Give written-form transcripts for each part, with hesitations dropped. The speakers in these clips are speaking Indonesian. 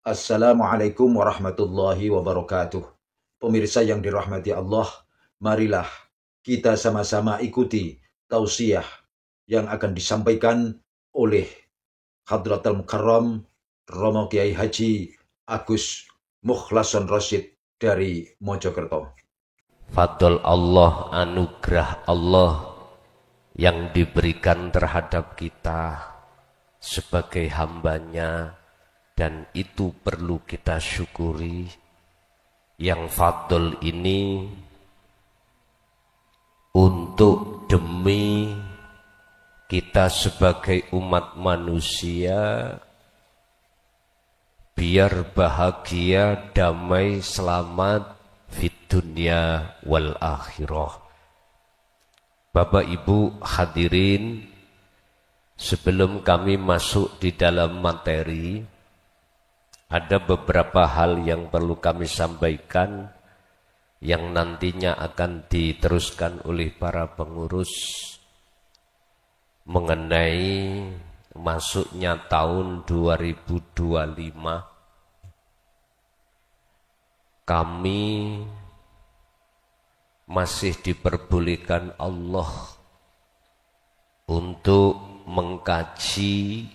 Assalamualaikum warahmatullahi wabarakatuh. Pemirsa yang dirahmati Allah, marilah kita sama-sama ikuti tausiah yang akan disampaikan oleh Hadratul Mukarram Romo Kiai Haji Agus Mukhlason Rosyid dari Mojokerto. Fadl Allah, anugerah Allah yang diberikan terhadap kita sebagai hambanya, dan itu perlu kita syukuri. Yang fadl ini untuk demi kita sebagai umat manusia biar bahagia, damai, selamat fid dunya wal akhirah. Bapak Ibu hadirin, sebelum kami masuk di dalam materi, ada beberapa hal yang perlu kami sampaikan yang nantinya akan diteruskan oleh para pengurus mengenai masuknya tahun 2025. Kami masih diperbolehkan Allah untuk mengkaji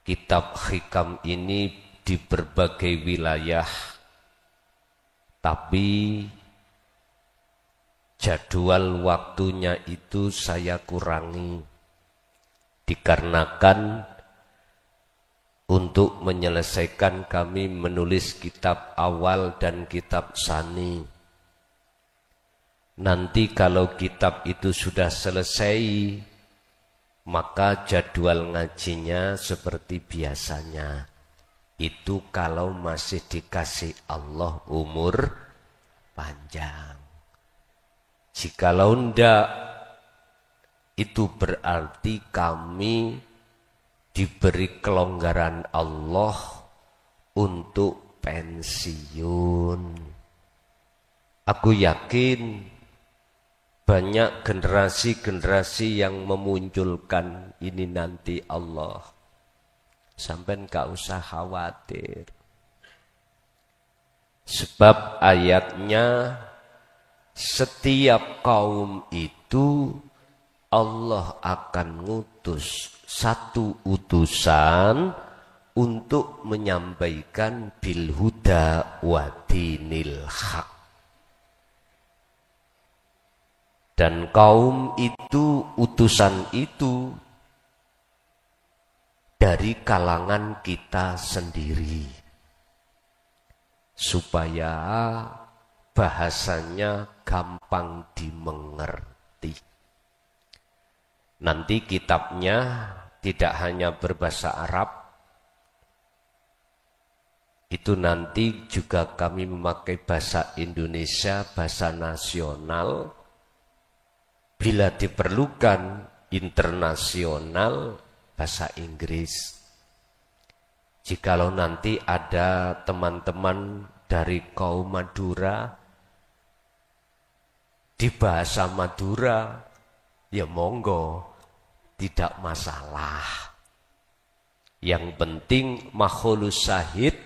kitab hikam ini di berbagai wilayah, tapi jadwal waktunya itu saya kurangi dikarenakan untuk menyelesaikan kami menulis kitab awal dan kitab sani. Nanti kalau kitab itu sudah selesai, maka jadwal ngajinya seperti biasanya. Itu kalau masih dikasih Allah umur panjang. Jikalau ndak, itu berarti kami diberi kelonggaran Allah untuk pensiun. Aku yakin banyak generasi-generasi yang memunculkan ini nanti Allah. Sampai gak usah khawatir. Sebab ayatnya, setiap kaum itu Allah akan ngutus satu utusan untuk menyampaikan bil huda wa dinil haq. Dan kaum itu, utusan itu dari kalangan kita sendiri, supaya bahasanya gampang dimengerti. Nanti kitabnya tidak hanya berbahasa Arab, itu nanti juga kami memakai bahasa Indonesia, bahasa nasional, bila diperlukan internasional, bahasa Inggris. Jikalau nanti ada teman-teman dari kaum Madura di bahasa Madura, ya monggo, tidak masalah. Yang penting makhlus syahid,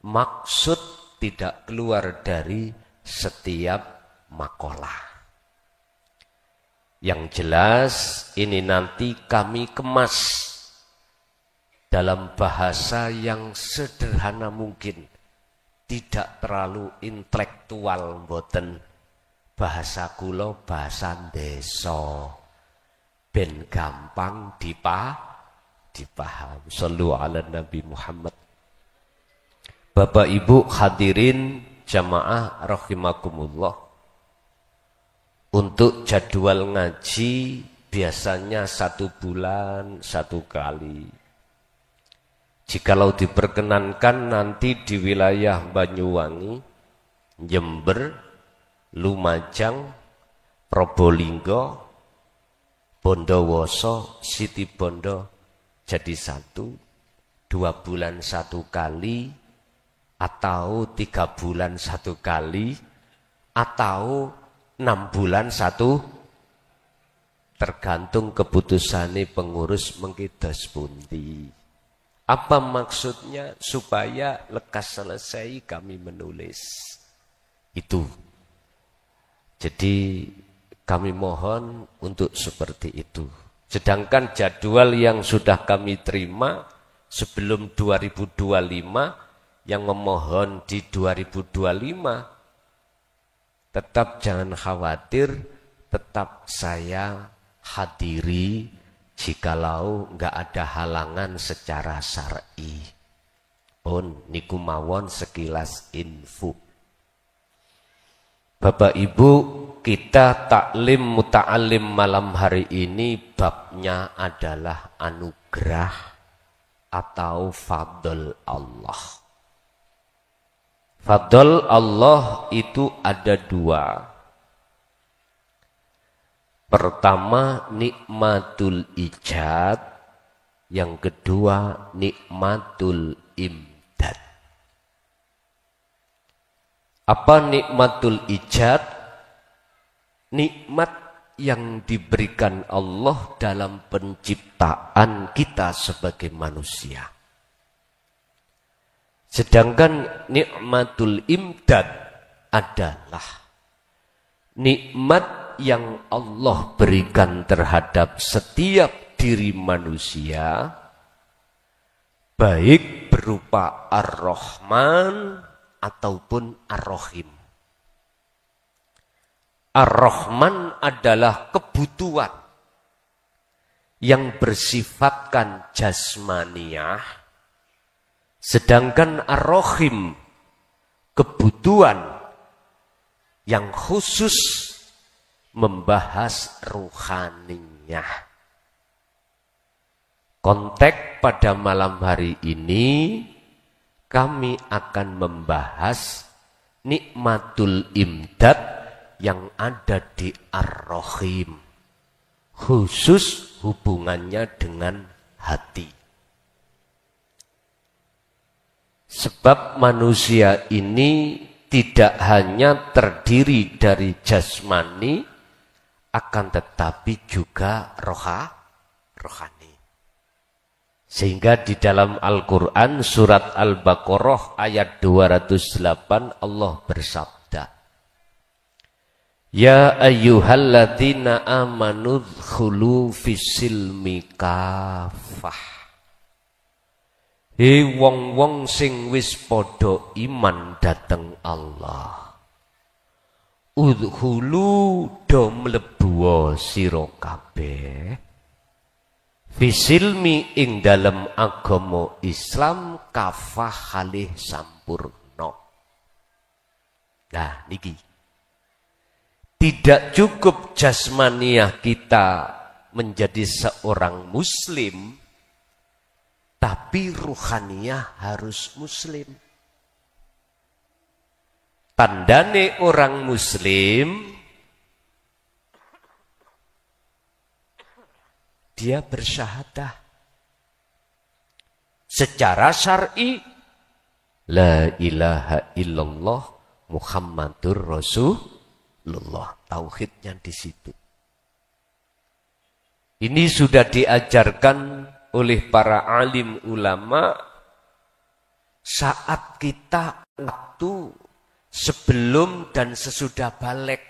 maksud tidak keluar dari setiap makalah. Yang jelas ini nanti kami kemas dalam bahasa yang sederhana mungkin, tidak terlalu intelektual, mboten. Bahasa kula bahasa desa, ben gampang dipaham. Shallu ala Nabi Muhammad. Bapak Ibu hadirin jamaah rahimakumullah. Untuk jadwal ngaji biasanya 1 bulan 1 kali. Jikalau diperkenankan nanti di wilayah Banyuwangi, Jember, Lumajang, Probolinggo, Bondowoso, Situbondo jadi 1, 2 bulan 1 kali, atau 3 bulan 1 kali, atau 6 bulan 1, tergantung keputusannya pengurus mengkidos pundi. Apa maksudnya? Supaya lekas selesai kami menulis. Itu. Jadi kami mohon untuk seperti itu. Sedangkan jadwal yang sudah kami terima sebelum 2025, yang memohon di 2025, tetap jangan khawatir, tetap saya hadiri jikalau enggak ada halangan secara syar'i. Pun niku mawon sekilas info. Bapak Ibu, kita taklim muta'alim malam hari ini babnya adalah anugerah atau fadl Allah. Fadl Allah itu ada dua. Pertama nikmatul ijad, yang kedua nikmatul imdad. Apa nikmatul ijad? Nikmat yang diberikan Allah dalam penciptaan kita sebagai manusia. Sedangkan nikmatul imdad adalah nikmat yang Allah berikan terhadap setiap diri manusia, baik berupa Ar-Rahman ataupun Ar-Rahim. Ar-Rahman adalah kebutuhan yang bersifatkan jasmaniah, sedangkan Ar-Rahim kebutuhan yang khusus membahas ruhaniyah. Konteks pada malam hari ini kami akan membahas nikmatul imdad yang ada di Ar-Rahim, khusus hubungannya dengan hati. Sebab manusia ini tidak hanya terdiri dari jasmani, akan tetapi juga rohani. Sehingga di dalam Al-Quran surat Al-Baqarah ayat 208 Allah bersabda, Ya ayyuhalladzina amanu dhkhulu fis-silmi kafah. Hei wong-wong sing wis padha iman dateng Allah, udhulu do mlebu sira kabeh fisilmi ing dalem agama Islam kafah halih sampurna. Nah niki tidak cukup jasmaniah kita menjadi seorang muslim, tapi ruhaniyah harus muslim. Tandane orang muslim, dia bersyahadah secara syar'i la ilaha illallah Muhammadur Rasulullah. Tauhidnya di situ. Ini sudah diajarkan oleh para alim ulama saat kita waktu sebelum dan sesudah balik.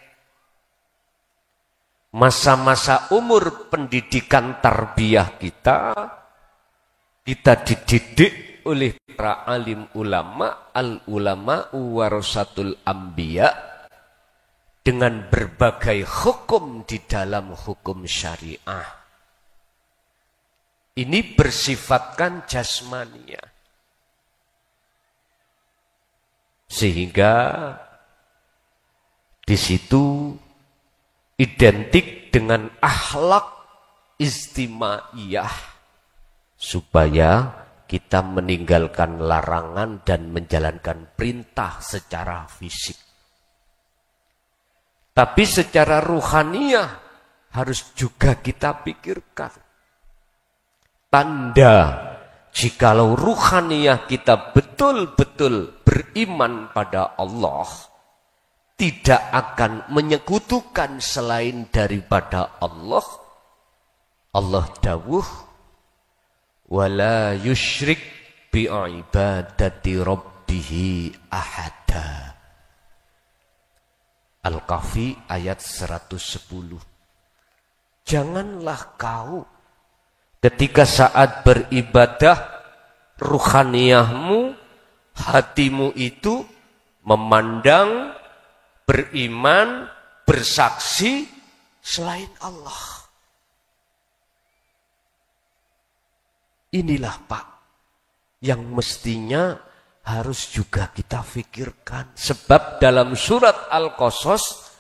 Masa-masa umur pendidikan tarbiyah kita dididik oleh para alim ulama, al-ulama'u warasatul anbiya, dengan berbagai hukum di dalam hukum syariah. Ini bersifatkan jasmania. Sehingga di situ identik dengan akhlak istimaiyah, supaya kita meninggalkan larangan dan menjalankan perintah secara fisik. Tapi secara ruhaniyah harus juga kita pikirkan. Tanda jikalau ruhaniyah kita betul-betul beriman pada Allah, tidak akan menyekutukan selain daripada Allah. Allah dawuh, wala yusyrik bi'ibadati rabbihi ahada. Al-Kahfi ayat 110. Janganlah kau ketika saat beribadah ruhaniyahmu, hatimu itu memandang, beriman, bersaksi selain Allah. Inilah Pak, yang mestinya harus juga kita fikirkan. Sebab dalam surat Al-Qasas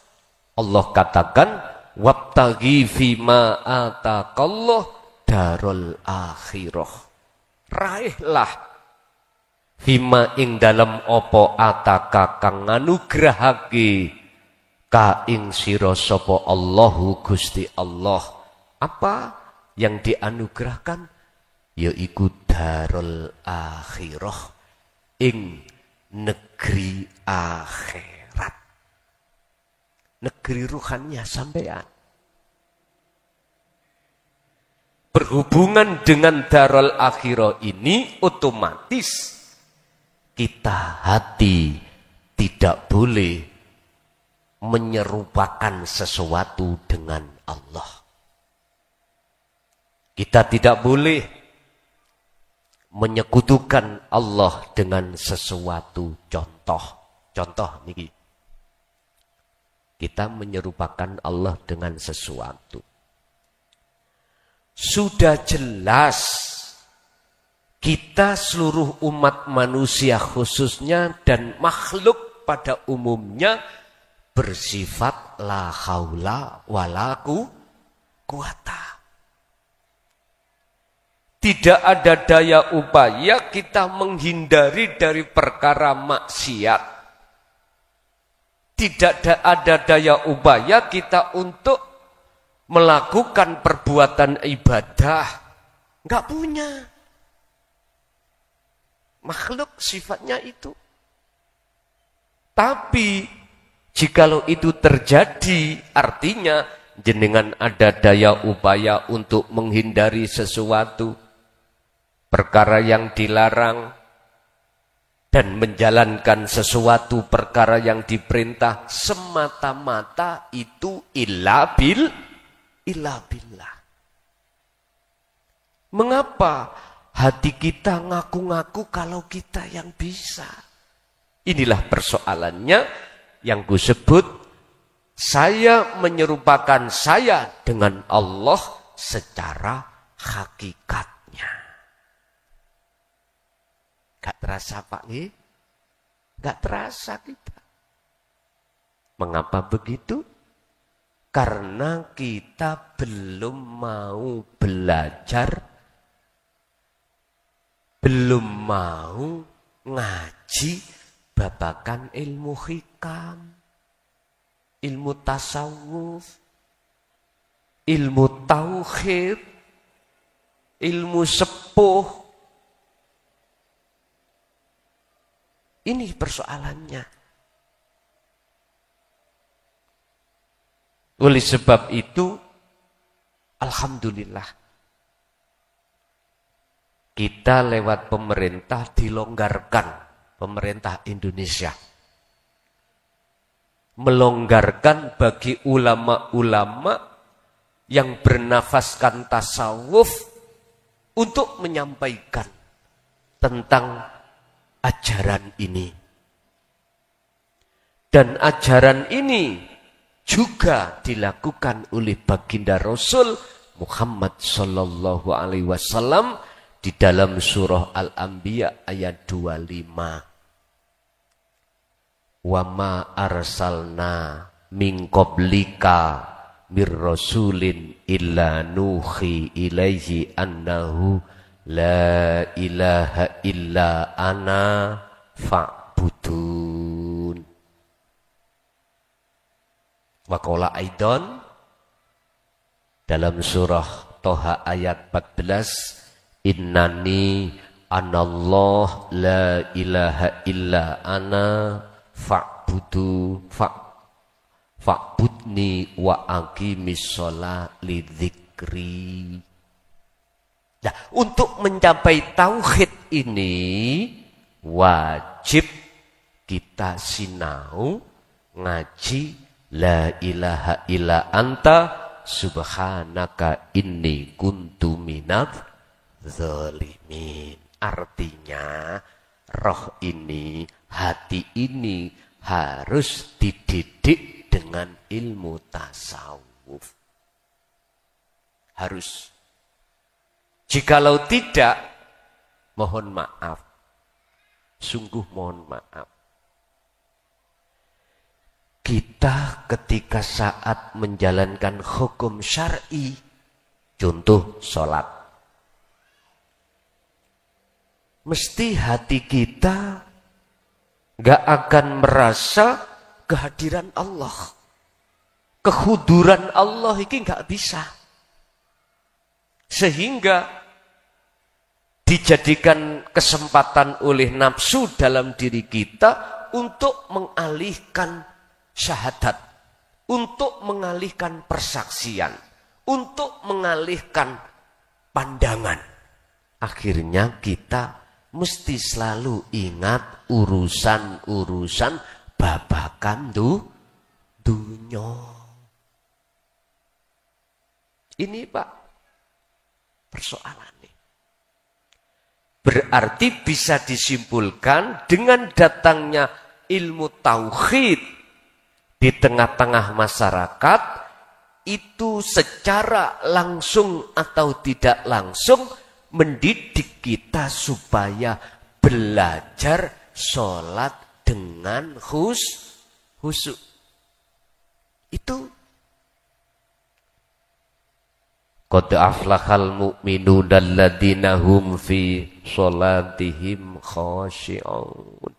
Allah katakan, wabtaghi fima ataqallah darul akhirah. Raihlah fima ing dalam opo ataka kang nganugrahake ka ing sira sapa Allahu Gusti Allah. Apa yang dianugerahkan? Yaiku darul akhirah, ing negeri akhirat, negeri ruhannya sampean. Berhubungan dengan darul akhirah ini otomatis kita hati tidak boleh menyerupakan sesuatu dengan Allah. Kita tidak boleh menyekutukan Allah dengan sesuatu. Contoh niki. Kita menyerupakan Allah dengan sesuatu. Sudah jelas kita seluruh umat manusia khususnya dan makhluk pada umumnya bersifat la haula wala quwata. Tidak ada daya upaya kita menghindari dari perkara maksiat. Tidak ada daya upaya kita untuk melakukan perbuatan ibadah. Enggak punya. Makhluk sifatnya itu. Tapi jikalau itu terjadi, artinya jenengan ada daya upaya untuk menghindari sesuatu, perkara yang dilarang, dan menjalankan sesuatu perkara yang diperintah, semata-mata itu illa billah. Mengapa hati kita ngaku-ngaku kalau kita yang bisa? Inilah persoalannya yang kusebut, saya menyerupakan saya dengan Allah secara hakikat. Gak terasa Pak nih? Gak terasa kita. Mengapa begitu? Karena kita belum mau belajar, belum mau ngaji babakan ilmu hikam, ilmu tasawuf, ilmu tauhid, ilmu sepuh. Ini persoalannya. Oleh sebab itu, alhamdulillah, kita lewat pemerintah dilonggarkan, pemerintah Indonesia melonggarkan bagi ulama-ulama yang bernafaskan tasawuf untuk menyampaikan tentang ajaran ini. Dan ajaran ini juga dilakukan oleh baginda Rasul Muhammad sallallahu alaihi wasallam di dalam surah Al-Anbiya ayat 25. Wa ma arsalna min qablika mir rasulin illa nuhi ilaihi annahu la ilaha illa ana fa'budun. Wa qala aidan dalam surah Toha ayat 14, innani anallah la ilaha illa ana fa'budni wa aqimis shalah li dzikri. Nah, untuk mencapai tauhid ini wajib kita sinau ngaji la ilaha illa anta subhanaka inni kuntu minadz zalimin. Artinya roh ini, hati ini harus dididik dengan ilmu tasawuf. Harus. Jikalau tidak, mohon maaf. Sungguh mohon maaf. Kita ketika saat menjalankan hukum syar'i, contoh sholat, mesti hati kita gak akan merasa kehadiran Allah. Kehuduran Allah ini gak bisa. Sehingga dijadikan kesempatan oleh nafsu dalam diri kita untuk mengalihkan syahadat, untuk mengalihkan persaksian, untuk mengalihkan pandangan. Akhirnya kita mesti selalu ingat urusan-urusan babakan dunya. Ini Pak persoalannya. Berarti bisa disimpulkan dengan datangnya ilmu tauhid di tengah-tengah masyarakat, itu secara langsung atau tidak langsung mendidik kita supaya belajar sholat dengan khusyuk. Itu qad aflahal mu'minuna alladzina hum fi sholatihim khashi'un.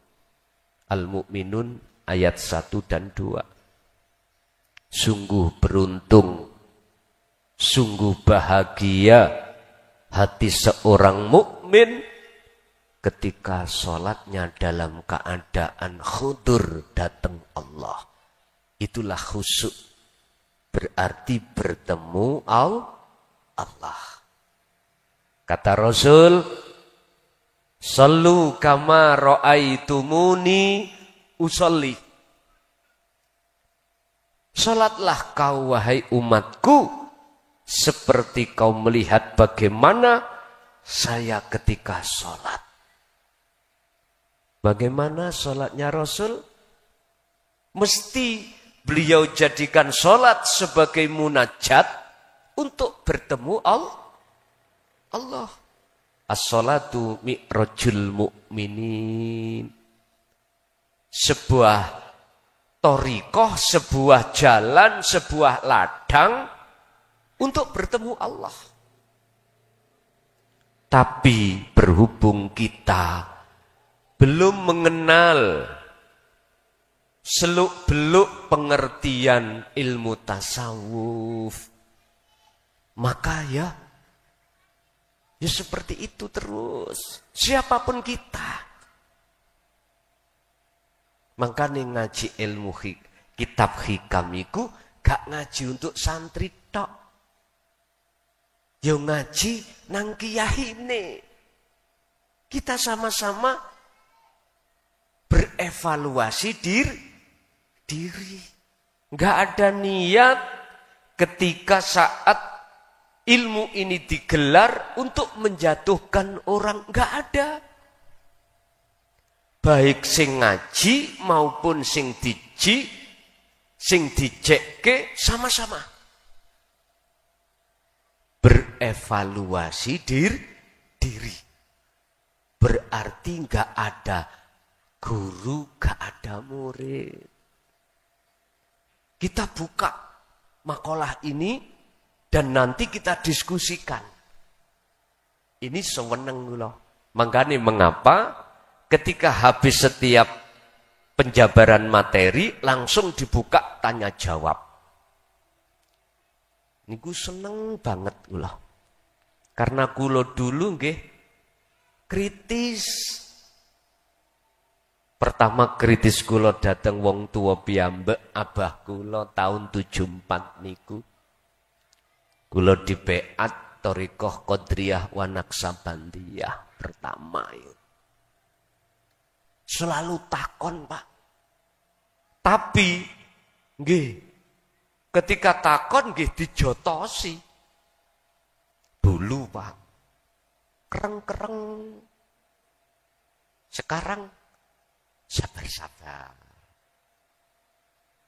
Al-Mu'minun ayat 1 dan 2. Sungguh beruntung, sungguh bahagia hati seorang mukmin ketika sholatnya dalam keadaan khudur datang Allah. Itulah khusyuk. Berarti bertemu Allah. Kata Rasul, sallu kama ra'aitumuni usolli. Salatlah kau wahai umatku seperti kau melihat bagaimana saya ketika salat. Bagaimana salatnya Rasul? Mesti beliau jadikan salat sebagai munajat untuk bertemu Allah. As-salatu mi'rajul mu'minin. Sebuah thariqah, sebuah jalan, sebuah ladang untuk bertemu Allah. Tapi berhubung kita belum mengenal seluk-beluk pengertian ilmu tasawuf, maka ya seperti itu terus. Siapapun kita. Makanya ngaji ilmu kitab hikam iku gak ngaji untuk santri tok. Yo ngaji nang kiyahine. Kita sama-sama berevaluasi diri. Gak ada niat ketika saat ilmu ini digelar untuk menjatuhkan orang. Gak ada. Baik sing ngaji maupun sing dicekke sama-sama berevaluasi diri. Berarti nggak ada guru, nggak ada murid. Kita buka makalah ini dan nanti kita diskusikan. Ini sewenang lho. Makanya mengapa ketika habis setiap penjabaran materi langsung dibuka tanya jawab. Niku seneng banget kula. Karena kula dulu nggih kritis. Pertama kritis kula dateng wong tua piyambak, abah kula tahun 74 niku. Kula dibeat Thariqah Qadiriyah wa Naqsabandiyah pertama itu. Selalu takon, Pak. Tapi nggih, ketika takon nggih dijotosi. Dulu, Pak. Kereng-kereng. Sekarang sabar-sabar.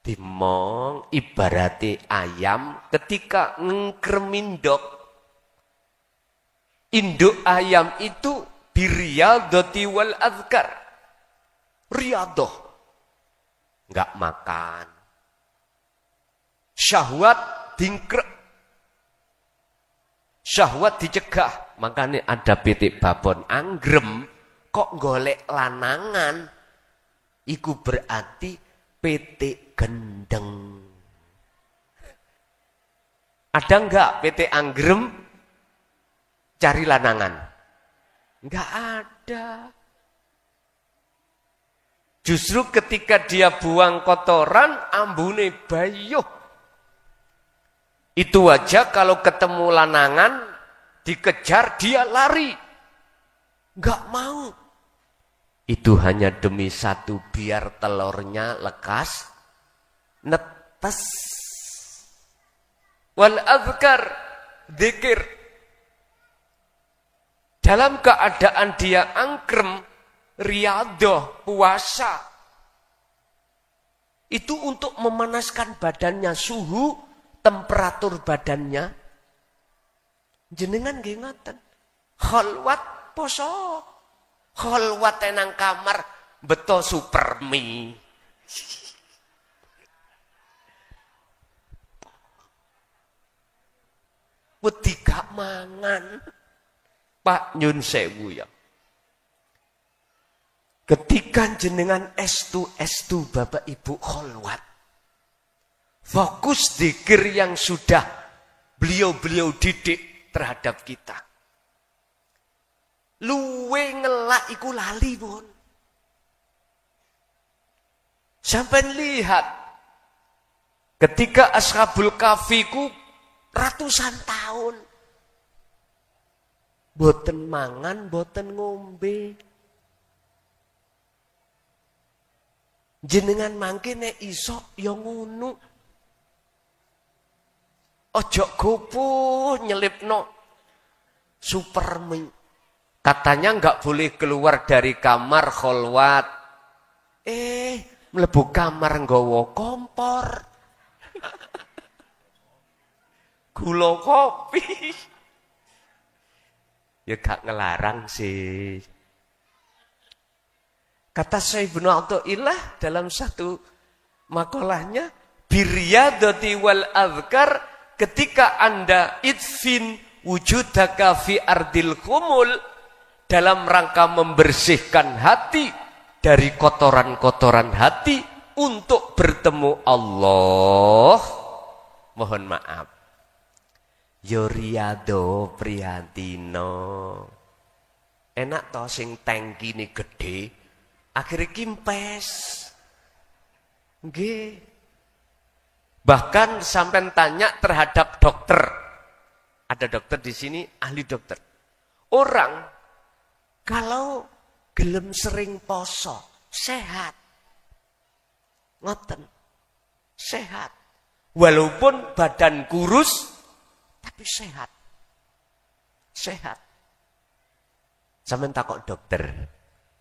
Dimong ibarati ayam ketika ngkremindok. Induk ayam itu biriyadati wal azkar. Riyadah. Enggak makan. Syahwat dingkrek. Syahwat dicegah. Makanya ada pitik babon anggrem. Kok golek lanangan. Iku berarti pitik gendeng. Ada enggak pitik anggrem cari lanangan? Enggak ada. Justru ketika dia buang kotoran, ambune bayuh. Itu aja kalau ketemu lanangan, dikejar dia lari. Enggak mau. Itu hanya demi satu, biar telurnya lekas, netes. Wal azkar, dzikir. Dalam keadaan dia angkrem, riyadhah, puasa. Itu untuk memanaskan badannya, suhu, temperatur badannya. Jenengan nggih ngoten. Khalwat poso. Khalwat nang kamar beto supermi. Wedi gak mangan. Pak nyun sewu ya. Ketika jenengan estu Bapak Ibu khalwat. Fokus dzikir yang sudah beliau-beliau didik terhadap kita. Luwe ngelak iku lali pun. Sampai lihat. Ketika Ashabul Kahfi ku ratusan tahun. Boten mangan, boten ngombe. Jenengan mangke nek iso ya ngono. Ojo gopo nyelipno supermi. Katanya enggak boleh keluar dari kamar khalwat. Mlebu kamar nggawa kompor. Gula kopi. Ya gak ngelarang sih. Kata Syekh Ibnu Athaillah dalam satu makalahnya, biryadati wal azkar, ketika Anda idfin wujudaka fi ardil khumul, dalam rangka membersihkan hati dari kotoran-kotoran hati untuk bertemu Allah. Mohon maaf. Yoriado Priyantino. Enak toh sing tangki ini gede, akhirnya kimpes. Nggih. Bahkan sampai tanya terhadap dokter. Ada dokter di sini, ahli dokter. Orang kalau gelem sering poso, sehat. Ngoten. Sehat. Walaupun badan kurus, tapi sehat. Sehat. Sampeyan takok dokter.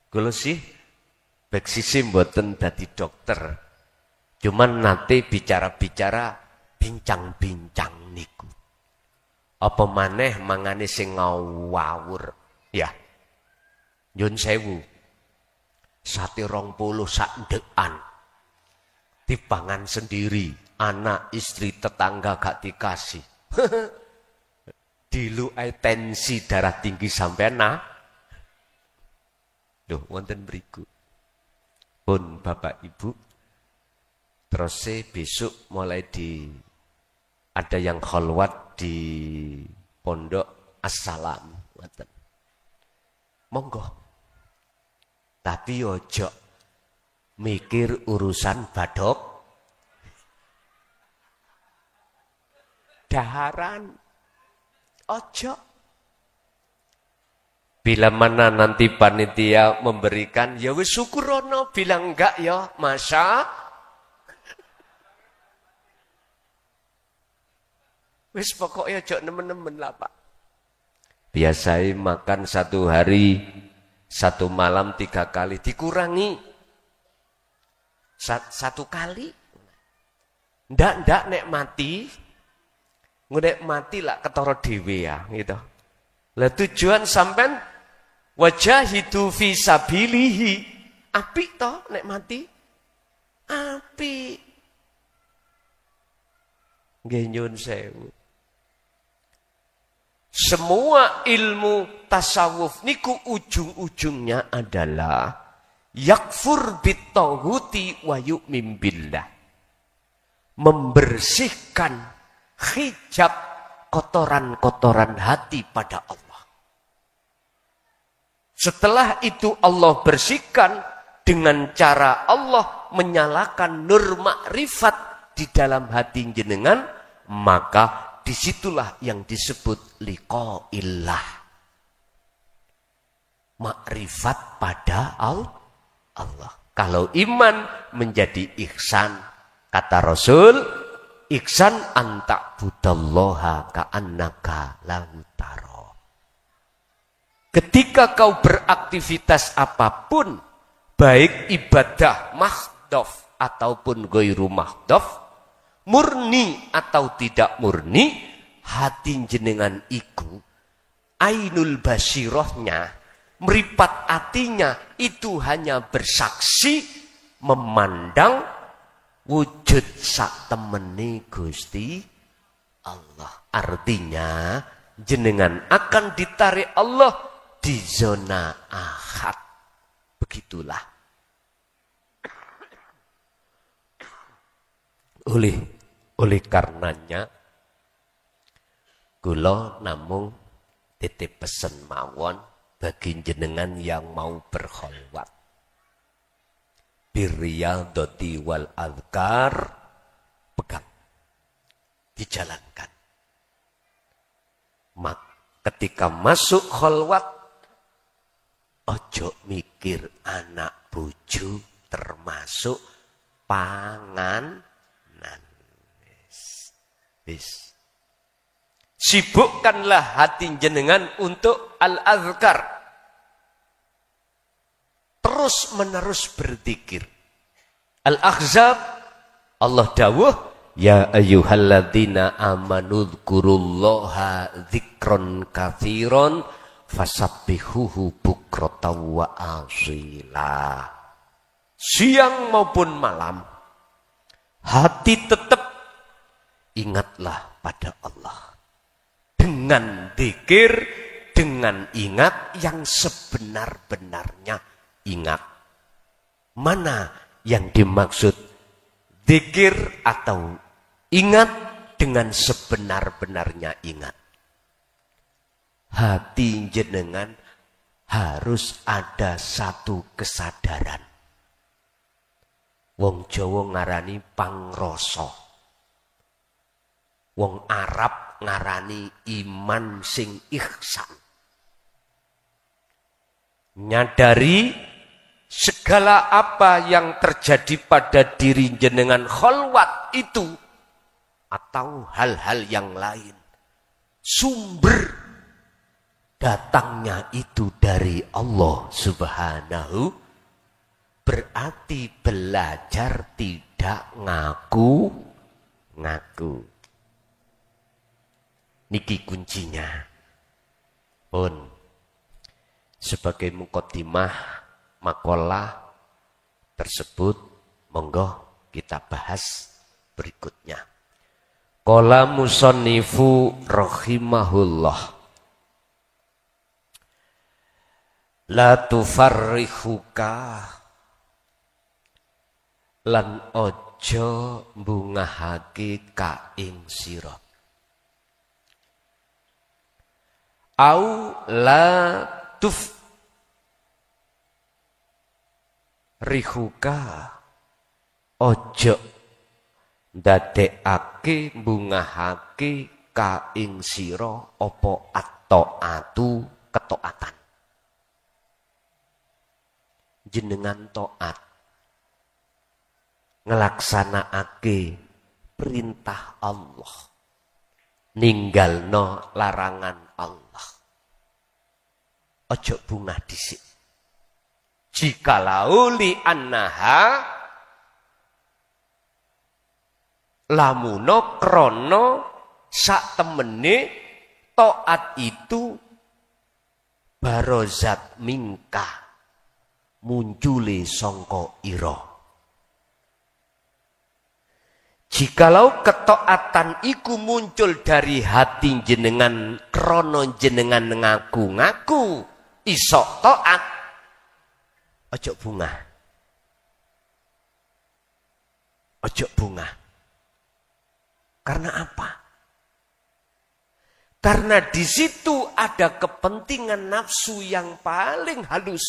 Kula sih bek sisi mboten dadi dokter. Cuman nanti bicara-bicara bincang-bincang niku. Apa maneh mangane sing ngawur. Ya. Nyun sewu. Sate 20 sak ndekan. Dipangan sendiri, anak istri tetangga gak dikasih. Diluai tensi darah tinggi sampai Duh, wonten mriku. Pun Bapak Ibu, terus besok mulai ada yang khalwat di Pondok Assalam. Monggo. Tapi ojo mikir urusan badok daharan. Ojo. Bila mana nanti panitia memberikan, ya wis syukurono, bilang enggak ya, masa. Wis pokoknya ojo nemen-nemen lah Pak. Biasanya makan 1 hari, 1 malam 3 kali, dikurangi 1 kali. Ndak nek mati, nek mati lah ketara dhewe ya, gitu. Lah tujuan sampean wajahidu fi sabilihi, apik toh nek mati? Apik. Nggih nyuwun sewu. Semua ilmu tasawuf niku ujung-ujungnya adalah yakfur bitaghuti wa yu'min billah. Membersihkan hijab kotoran-kotoran hati pada Allah. Setelah itu Allah bersihkan dengan cara Allah menyalakan nur makrifat di dalam hati jenengan, maka disitulah yang disebut liqa'illah. Makrifat pada Allah. Kalau iman menjadi ihsan. Kata Rasul, ihsan anta budallaha ka'annaka lahu tara. Ketika kau beraktivitas apapun, baik ibadah mahdhaf ataupun ghairu mahdhaf, murni atau tidak murni, hati jenengan iku ainul basirahnya, meripat hatinya itu hanya bersaksi memandang wujud sak temeni Gusti Allah. Artinya jenengan akan ditarik Allah di zona ahad. Begitulah. Oleh karenanya kula namung titip pesen mawon bagi jenengan yang mau berkholwat. Birriyadati wal adhkar, pegang, dijalankan. Ketika masuk kholwat, ojo mikir anak bojo termasuk panganan. Wis. Sibukkanlah hati jenengan untuk al-adhkar. Terus menerus berzikir. Al-Ahzab, Allah dawuh, ya ayyuhalladzina amanu dzkurullaha dzikron katsiron fasabbihuhu bukratan wa asila. Siang maupun malam, hati tetap ingatlah pada Allah. Dengan dzikir, dengan ingat yang sebenar-benarnya. Ingat, mana yang dimaksud dzikir atau ingat dengan sebenar-benarnya ingat. Hati jenengan harus ada satu kesadaran. Wong Jawa ngarani pangrasa. Wong Arab ngarani iman sing ihsan. Nyadari segala apa yang terjadi pada diri jenengan kholwat itu atau hal-hal yang lain, sumber datangnya itu dari Allah Subhanahu. Berarti belajar tidak ngaku-ngaku. Niki kuncinya. Pun sebagai muqaddimah makalah tersebut, monggo kita bahas berikutnya. Qala musannifu rahimahullah, la tufarrihuka, lan ojo mbungahake ka ing sira. Au la rihuka, ojo ndadekake mbungahake mingka ing sira apa at-taatu ketaatan. Jenengan taat ngelaksanakake perintah Allah, ninggalno larangan Allah. Ojo bungah dhisik. Jikalau li annaha lamuno krono sak temene taat itu barozat mingka muncule sangka ira. Jikalau ketaatan iku muncul dari hati jenengan krono jenengan ngaku-ngaku iso taat, ojo bungah. Ojo bungah. Karena apa? Karena di situ ada kepentingan nafsu yang paling halus.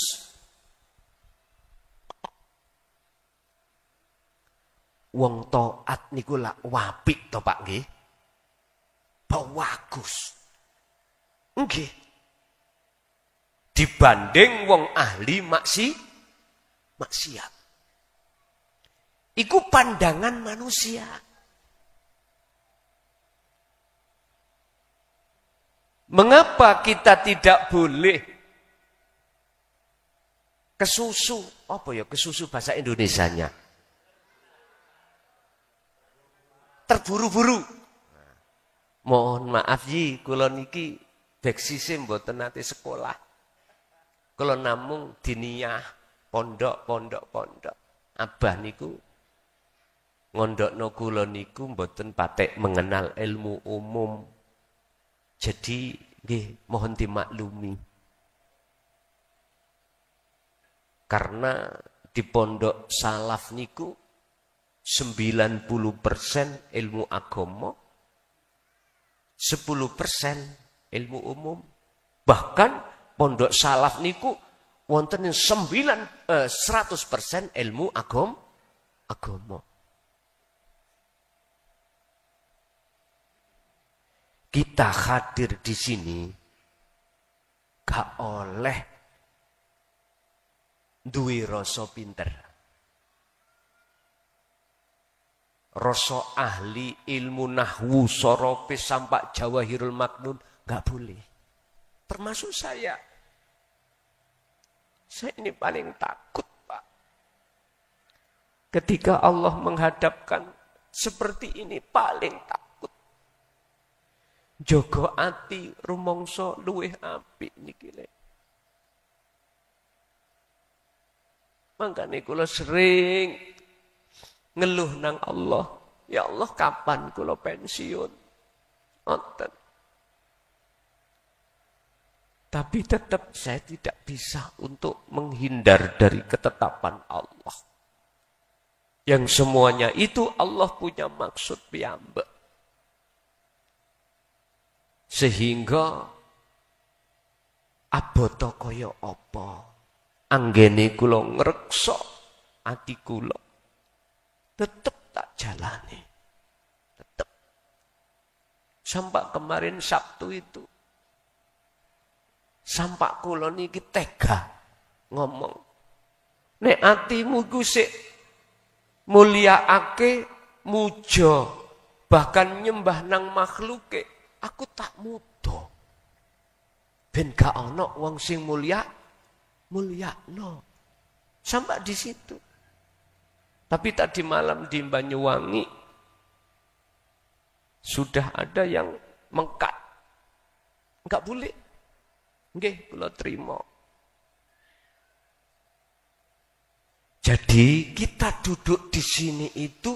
Wong taat niku lak wapik to Pak nggih. Bagus. Nggih. Dibanding wong ahli maksiat. Iku pandangan manusia. Mengapa kita tidak boleh kesusu? Apa ya kesusu bahasa Indonesianya? Terburu-buru. Mohon maaf ji, kula niki beksise mboten nate sekolah. Kula namung diniyah pondok. Abah niku ngondokno kula niku mboten patek mengenal ilmu umum. Jadi nggih mohon dimaklumi. Karena di pondok salaf niku 90% ilmu agama, 10% ilmu umum. Bahkan pondok salaf niku wonten 100% ilmu agama. Kita hadir di sini gak oleh duwe rasa pinter. Rasa ahli ilmu nahwu, sorope, sampak jawahirul maknun gak boleh. Termasuk saya. Saya ini paling takut, Pak. Ketika Allah menghadapkan seperti ini paling takut. Jogo ati rumangsa luwih apik niki lek. Mangkane kula sering ngeluh nang Allah. Ya Allah, kapan kula pensiun? Ngoten. Tapi tetap saya tidak bisa untuk menghindar dari ketetapan Allah. Yang semuanya itu Allah punya maksud piyambak. Sehingga aboto kaya apa anggene kula ngreksa ati kula tetep tak jalani. Tetep. Sampai kemarin Sabtu itu sampai kula niki tega ngomong. Nek atimu ku sik mulyaake muja bahkan nyembah nang makhluke, aku tak muda. Ben gak ana wong sing mulyakno. Sampai di situ. Tapi tadi malam di Banyuwangi sudah ada yang mengkat. Enggak boleh. Nggih, kula trima. Jadi kita duduk di sini itu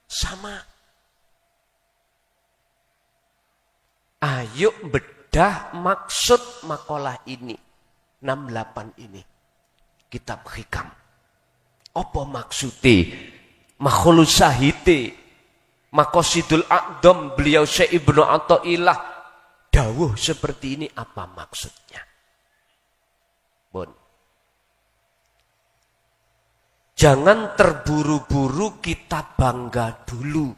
sama. Ayo bedah maksud makalah ini. 68 ini. Kitab Hikam. Apa maksudnya? Makhluk sahite. Maqasidul Aqdam beliau Syekh Ibnu Athaillah dawuh seperti ini, apa maksudnya? Bon. Jangan terburu-buru kita bangga dulu.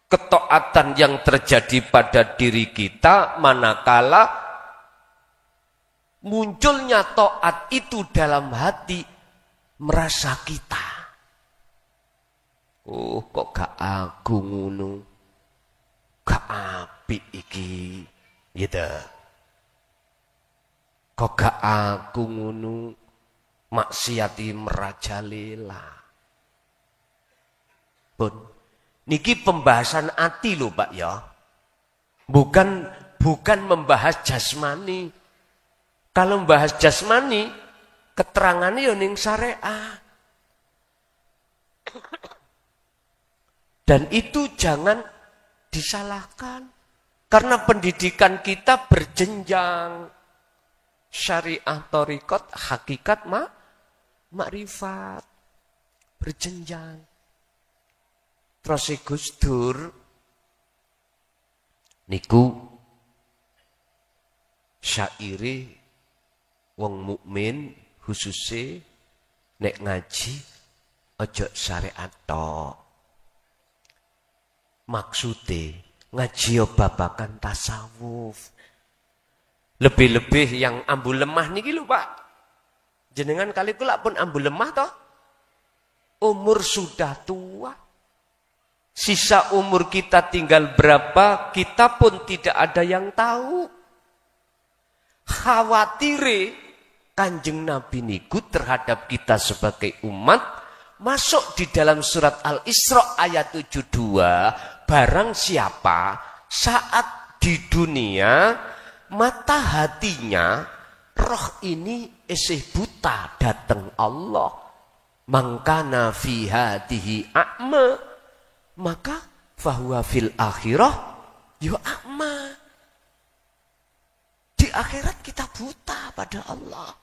ketaatan yang terjadi pada diri kita manakala munculnya taat itu dalam hati merasa kita. Oh, kok gak aku ngono, gak apik iki, gitu. Kok gak aku ngono, maksiati merajalela. Pun, niki pembahasan ati lho Pak ya. Bukan membahas jasmani. Kalau membahas jasmani, keterangannya ya ning syariah. Dan itu jangan disalahkan. Karena pendidikan kita berjenjang. Syariah, thariqat, hakikat, makrifat. Berjenjang. Terus Gus Dur niku syairi wong mukmin khususnya nek ngaji ojo syariat tok. Maksude ngaji babakan tasawuf. Lebih-lebih yang ambu lemah niki lho Pak. Jenengan kali kula pun ambu lemah toh. Umur sudah tua. Sisa umur kita tinggal berapa, kita pun tidak ada yang tahu. Khawatire Kanjeng Nabi niku terhadap kita sebagai umat, masuk di dalam surat Al-Isra ayat 72, barang siapa saat di dunia, mata hatinya, roh ini esih buta datang Allah. Mangkana fi hadihi a'ma, maka fahuwa fil akhirah yu a'ma. Di akhirat kita buta pada Allah.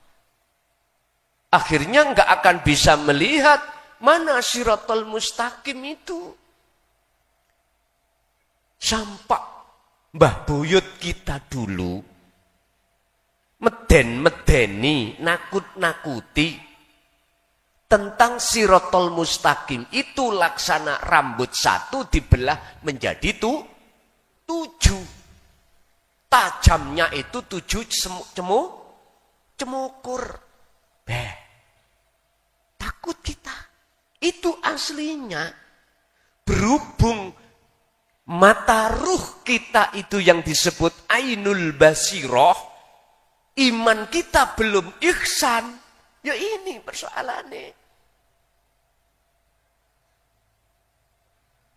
Akhirnya enggak akan bisa melihat mana siratal mustaqim itu. Sampai Mbah Buyut kita dulu meden-medeni, nakut-nakuti tentang siratal mustaqim itu laksana rambut satu dibelah menjadi 7. Tajamnya itu 7 cemukur. Takut kita. Itu aslinya. Berhubung mata ruh kita itu yang disebut ainul basiroh, iman kita belum ihsan. Ya ini persoalannya.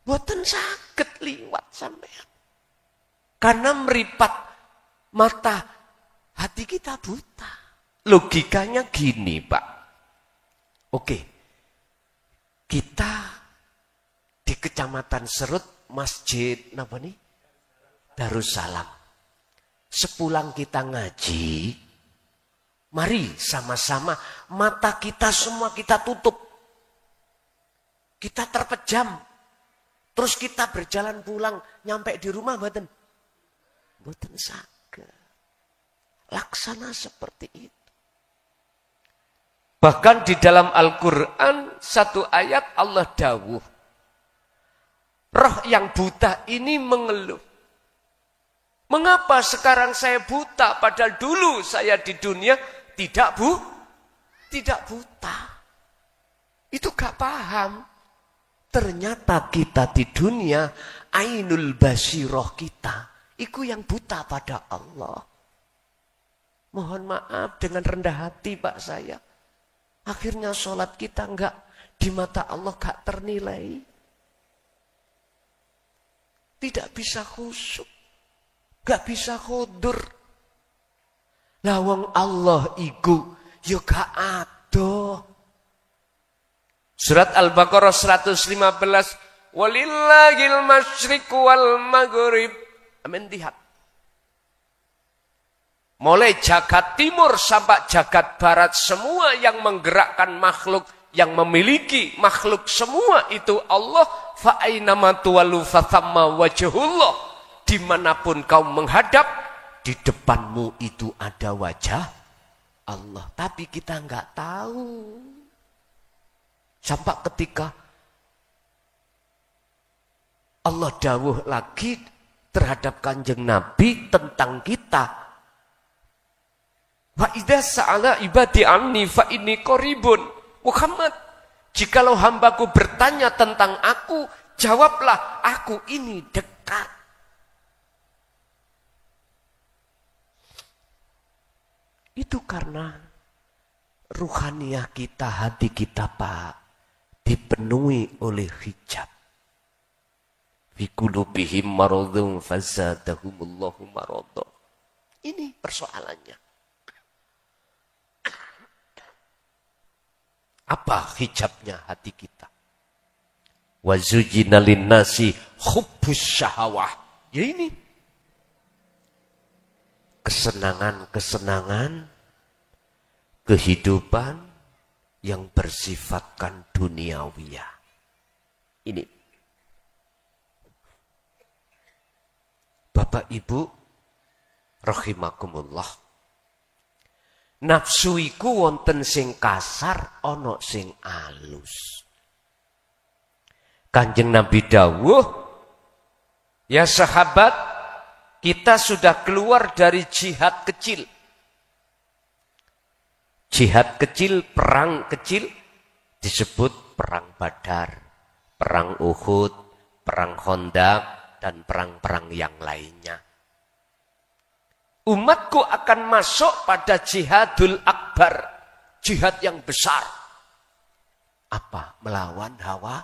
Boten saged liwat sampean. Karena meripat mata hati kita buta. Logikanya gini, Pak. Oke. Kita di Kecamatan Serut, Masjid napa nih? Darussalam. Sepulang kita ngaji, mari sama-sama mata kita semua kita tutup. Kita terpejam. Terus kita berjalan pulang, nyampe di rumah mboten saged. Laksana seperti itu. Bahkan di dalam Al-Qur'an satu ayat Allah dawuh, roh yang buta ini mengeluh. Mengapa sekarang saya buta padahal dulu saya di dunia tidak buta. Itu gak paham. Ternyata kita di dunia ainul basiroh kita. Iku yang buta pada Allah. Mohon maaf dengan rendah hati Pak saya. Akhirnya sholat kita enggak di mata Allah gak ternilai. Tidak bisa khusyuk. Gak bisa khudur. Lawang Allah iku ya gak adoh. Surat Al-Baqarah 115. Walillahil masyriq wal maghrib. Amin, lihat. Mulai jagat timur sampai jagat barat, semua yang menggerakkan makhluk, yang memiliki makhluk semua itu Allah. Fa'ainama tuwallu fathamma wajhullah. Dimanapun kau menghadap, di depanmu itu ada wajah Allah. Tapi kita enggak tahu. Sampai ketika Allah dawuh lagi terhadap Kanjeng Nabi tentang kita. Wa idza sa'ala ibadi anni fa inni qaribun. Muhammad, jikalau hambaku bertanya tentang aku, jawablah, aku ini dekat. Itu karena ruhaniyah kita, hati kita Pak, dipenuhi oleh hijab. Fi qulubihim maradun fazadahumullahu marada. Ini persoalannya. Apa hijabnya hati kita? Wa zujina linnasi hubbus syahawah. Ya ini. Kesenangan-kesenangan kehidupan yang bersifatkan duniawiyah. Ini. Bapak Ibu rahimakumullah. Nafsu iku wonten sing kasar, ana sing alus. Kanjeng Nabi dawuh, ya sahabat, kita sudah keluar dari jihad kecil. Jihad kecil, perang kecil disebut perang Badar, perang Uhud, perang Khandaq, dan perang-perang yang lainnya. Umatku akan masuk pada jihadul akbar, jihad yang besar. Apa? Melawan hawa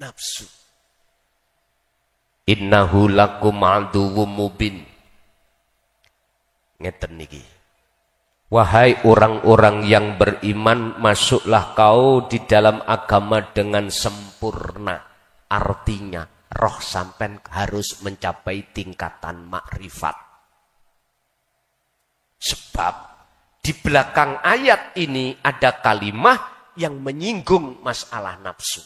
nafsu. Innahu lakum aduwwum mubin. Ngeten niki. Wahai orang-orang yang beriman, masuklah kau di dalam agama dengan sempurna. Artinya, roh sampean harus mencapai tingkatan makrifat. Sebab di belakang ayat ini ada kalimah yang menyinggung masalah nafsu.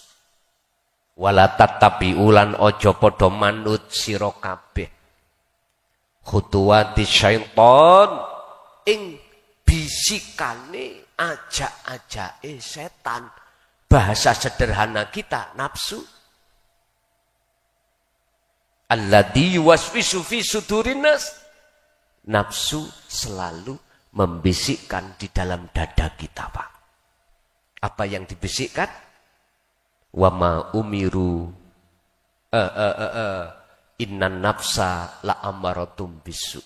Wala tatabi'ulan ojo podo manut sira kabeh khutuwati syaiton ing bisikane ajak-ajake setan. Bahasa sederhana kita nafsu. Alladzi yuwaswisu fi sudurin nas. Nafsu selalu membisikkan di dalam dada kita, Pak. Apa yang dibisikkan? Wa ma umiru innan nafsa la amaratum bisu.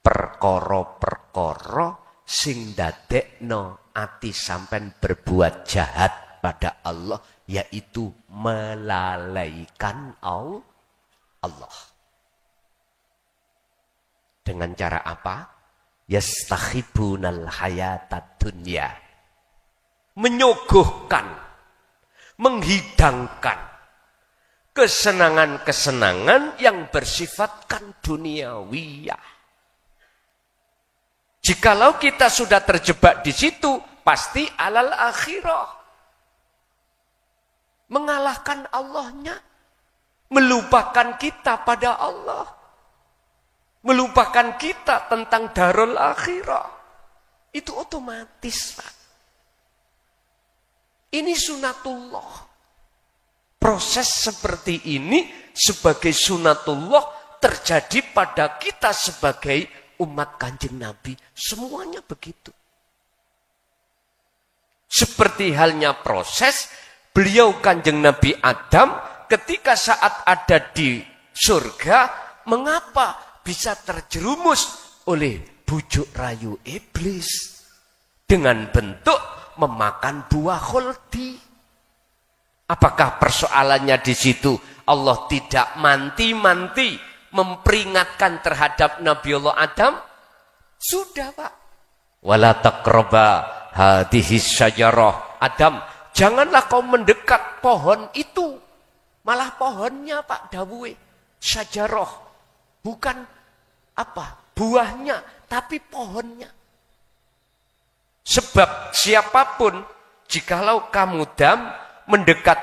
Perkara-perkara sing dadekno ati sampean berbuat jahat pada Allah, yaitu melalaikan Allah. Dengan cara apa? Yastakhibunal hayatad dunya. Menyuguhkan, menghidangkan kesenangan-kesenangan yang bersifatkan duniawiyah. Jikalau kita sudah terjebak di situ, pasti alal akhirah. Mengalahkan Allahnya, melupakan kita pada Allah. Melupakan kita tentang darul akhirah. Itu otomatis, Pak. Ini sunatullah. Proses seperti ini sebagai sunatullah terjadi pada kita sebagai umat Kanjeng Nabi. Semuanya begitu. Seperti halnya proses beliau Kanjeng Nabi Adam ketika saat ada di surga, mengapa bisa terjerumus oleh bujuk rayu iblis dengan bentuk memakan buah khuldi. Apakah persoalannya di situ Allah tidak manti-manti memperingatkan terhadap Nabiullah Adam? Sudah, Pak. Wala taqraba hadhihi syajarah. Adam, janganlah kau mendekat pohon itu. Malah pohonnya, Pak, dawuhe syajarah. Bukan apa? Buahnya, tapi pohonnya. Sebab siapapun, jikalau kamu mendekat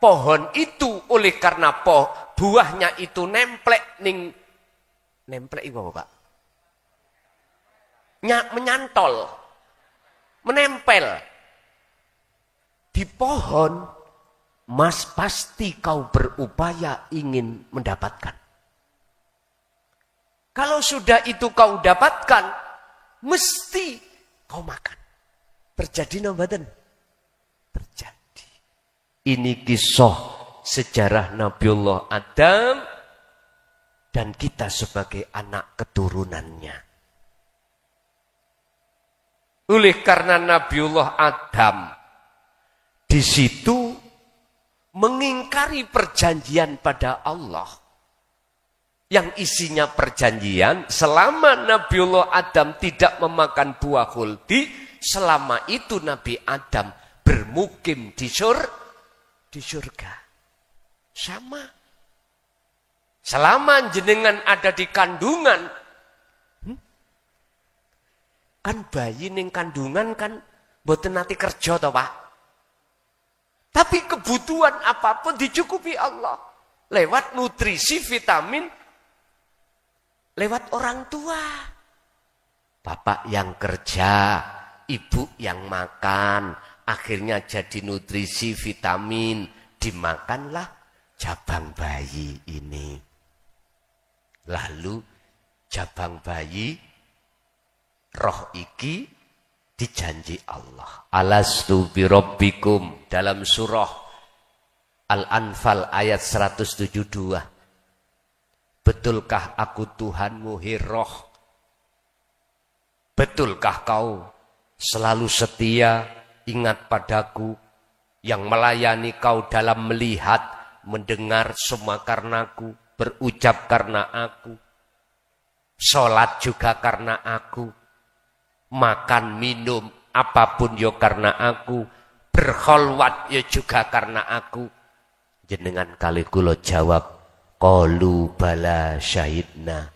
pohon itu oleh karena buahnya itu nemplek itu apa, Pak? Menyantol, menempel di pohon, Mas pasti kau berupaya ingin mendapatkan. Kalau sudah itu kau dapatkan, mesti kau makan. Terjadi nambadan? Terjadi. Ini kisah sejarah Nabiullah Adam dan kita sebagai anak keturunannya. Oleh karena Nabiullah Adam di situ mengingkari perjanjian pada Allah. Yang isinya perjanjian, selama Nabiullah Adam tidak memakan buah khuldi, selama itu Nabi Adam bermukim di surga. Sama. Selama jenengan ada di kandungan, kan bayi ning kandungan kan mboten nate kerja toh Pak. Tapi kebutuhan apapun dicukupi Allah. Lewat nutrisi, vitamin, lewat orang tua. Bapak yang kerja, ibu yang makan, akhirnya jadi nutrisi, vitamin, dimakanlah jabang bayi ini. Lalu jabang bayi, roh iki dijanji Allah. Alastu birabbikum dalam surah Al-Anfal ayat 172. Betulkah aku Tuhanmu hiroh? Betulkah kau selalu setia ingat padaku yang melayani kau dalam melihat, mendengar semua karenaku, berucap karena aku, sholat juga karena aku, makan, minum, apapun ya karena aku, berkholwat ya juga karena aku. Jenengan kali kula jawab, qalu bala syahidna.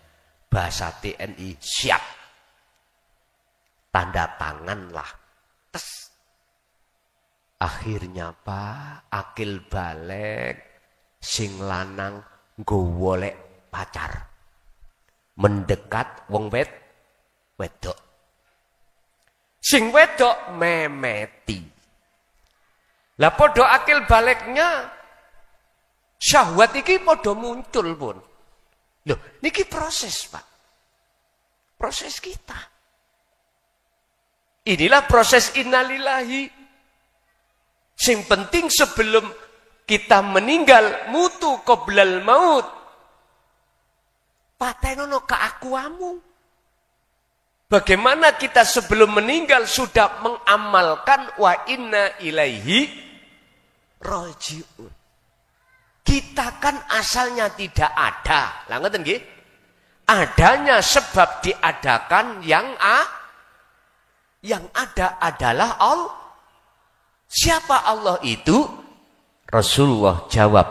Bahasa TNI, siap. Tanda tanganlah. Tes. Akhirnya Pak, akil balik, sing lanang golek pacar. Mendekat wong wedok. Sing wedok memeti. Lah podo akil baliknya syahwat iki podo muncul pun. Loh, niki proses, Pak. Proses kita. Inilah proses innalillahi. Sing penting sebelum kita meninggal mutu qoblal maut. Patenono keakuamu. Bagaimana kita sebelum meninggal sudah mengamalkan wa inna ilaihi raji'un. Kita kan asalnya tidak ada. Lah ngoten nggih? Adanya sebab diadakan yang ada adalah Allah. Siapa Allah itu? Rasulullah jawab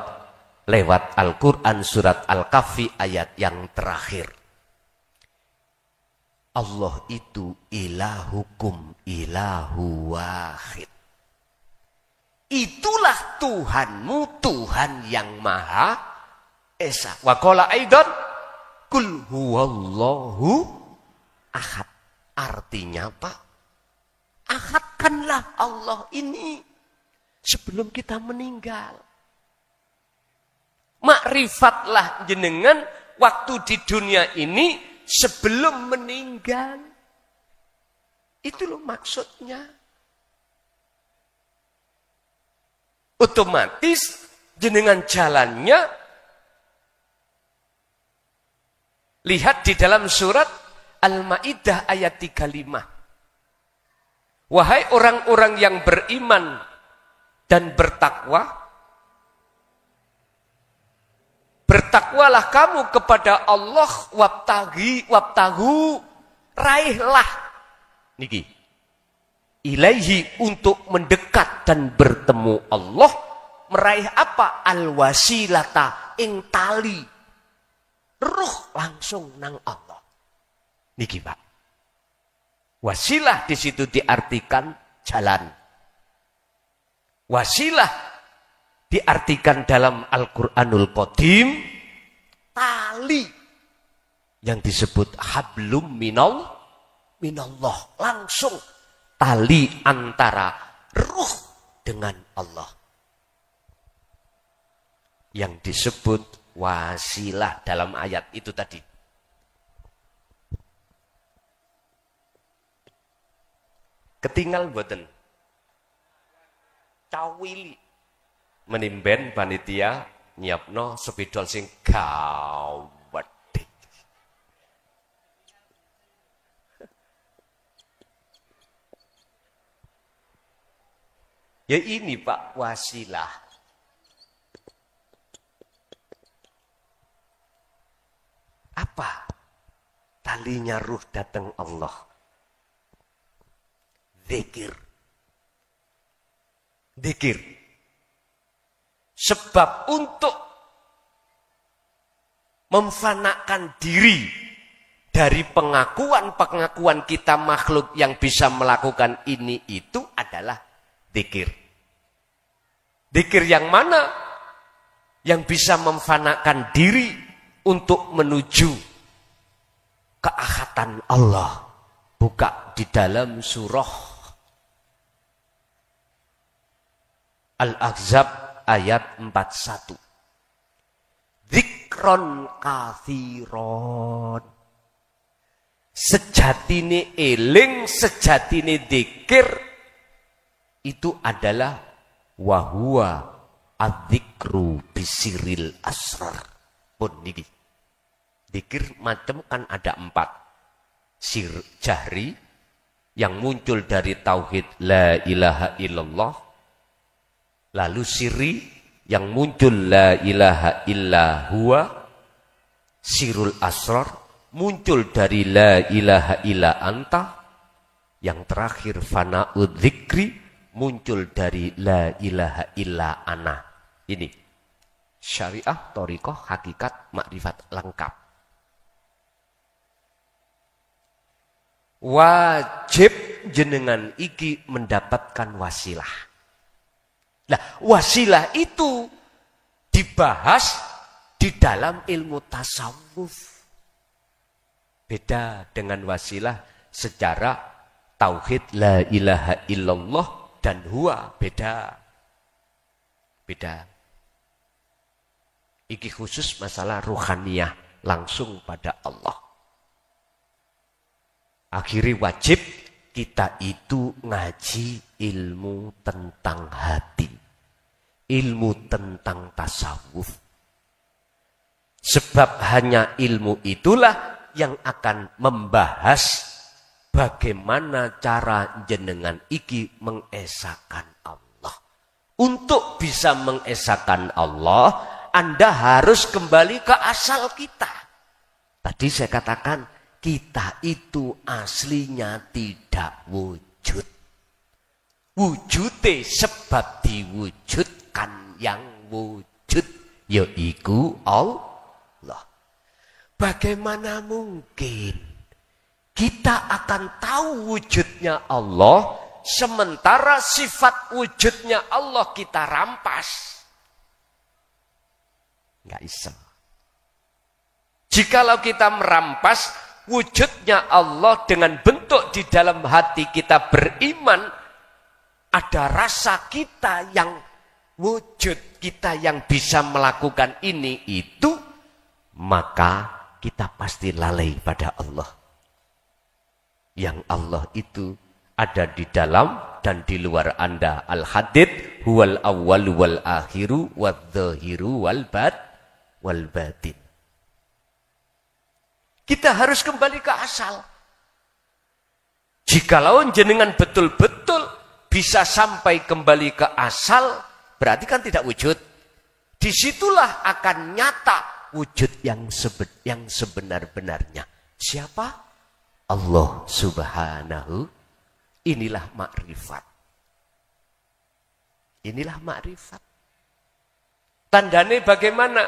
lewat Al-Quran surat Al-Kahfi ayat yang terakhir. Allah itu ilahukum ilahu wahid. Itulah Tuhanmu, Tuhan yang Maha Esa. Wa qala aidan kul huwallahu ahad. Artinya Pak, ahadkanlah Allah ini sebelum kita meninggal. Makrifatlah jenengan waktu di dunia ini sebelum meninggal. Itu loh maksudnya. Otomatis jenengan jalannya lihat di dalam surat Al-Maidah ayat 35. Wahai orang-orang yang beriman dan bertakwa, bertakwalah kamu kepada Allah wabtahu, raihlah niki ilaihi untuk mendekat dan bertemu Allah. Meraih apa? Al-wasilata ing tali ruh langsung nang Allah. Niki Pak. Wasilah di situ diartikan jalan. Wasilah diartikan dalam Al-Qur'anul Qadim tali yang disebut hablum minallah, langsung tali antara ruh dengan Allah. yang disebut wasilah dalam ayat itu tadi. Ketinggal mboten? Cawili. Menimben panitia nyiapno sepidol sing gawat. Ya ini Pak wasilah. Apa? Talinya ruh datang Allah. Zikir. Zikir. Sebab untuk memfanakan diri dari pengakuan-pengakuan kita makhluk yang bisa melakukan ini itu adalah zikir. Zikir yang mana? Yang bisa memfanakan diri untuk menuju keahatan Allah. Buka di dalam surah Al-Ahzab ayat 41. Zikron kathiron. Sejatine eling, sejatine zikir itu adalah wahwa adzikru bisiril asrar. Pun niki. Zikir macam kan ada 4. Sir jahri yang muncul dari tauhid la ilaha illallah. Lalu sirri yang muncul la ilaha illa huwa. Sirul asrar muncul dari la ilaha illa anta. Yang terakhir fana'ud dzikri muncul dari la ilaha illa ana. Ini syariah, thariqah, hakikat, makrifat lengkap. Wajib jenengan iki mendapatkan wasilah. Nah, wasilah itu dibahas di dalam ilmu tasawuf. Beda dengan wasilah secara tauhid la ilaha illallah dan huwa, beda. Beda. Iki khusus masalah ruhaniyah langsung pada Allah. Akhirnya wajib kita itu ngaji ilmu tentang hati. Ilmu tentang tasawuf. Sebab hanya ilmu itulah yang akan membahas bagaimana cara jenengan iki mengesahkan Allah. Untuk bisa mengesahkan Allah, Anda harus kembali ke asal kita. Tadi saya katakan, kita itu aslinya tidak wujud. Wujudnya sebab diwujudkan yang wujud, yaitu Allah. Bagaimana mungkin kita akan tahu wujudnya Allah, sementara sifat wujudnya Allah kita rampas? Nggak bisa. Jikalau kita merampas wujudnya Allah dengan bentuk di dalam hati kita beriman, ada rasa kita yang wujud, kita yang bisa melakukan ini itu, maka kita pasti lalai pada Allah. Yang Allah itu ada di dalam dan di luar Anda. Al-Hadid huwal awwal wal akhiru wadh-dhahiru wal batin. Kita harus kembali ke asal. Jikalau jenengan betul-betul bisa sampai kembali ke asal, berarti kan tidak wujud. Disitulah akan nyata wujud yang sebenar-benarnya. Siapa? Allah Subhanahu. Inilah makrifat. Inilah makrifat. Tandanya bagaimana?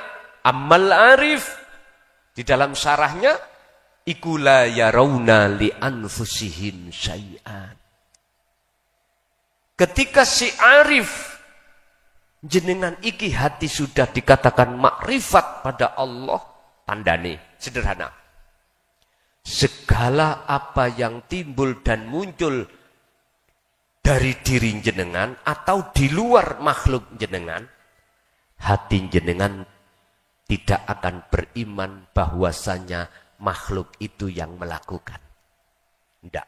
Amal arif. Di dalam syarahnya, iku la yarawna li anfusihim syai'an. Ketika si arif, jenengan iki hati sudah dikatakan makrifat pada Allah, tandane sederhana. Segala apa yang timbul dan muncul dari diri jenengan atau di luar makhluk jenengan, hati jenengan tidak akan beriman bahwasanya makhluk itu yang melakukan. Tidak.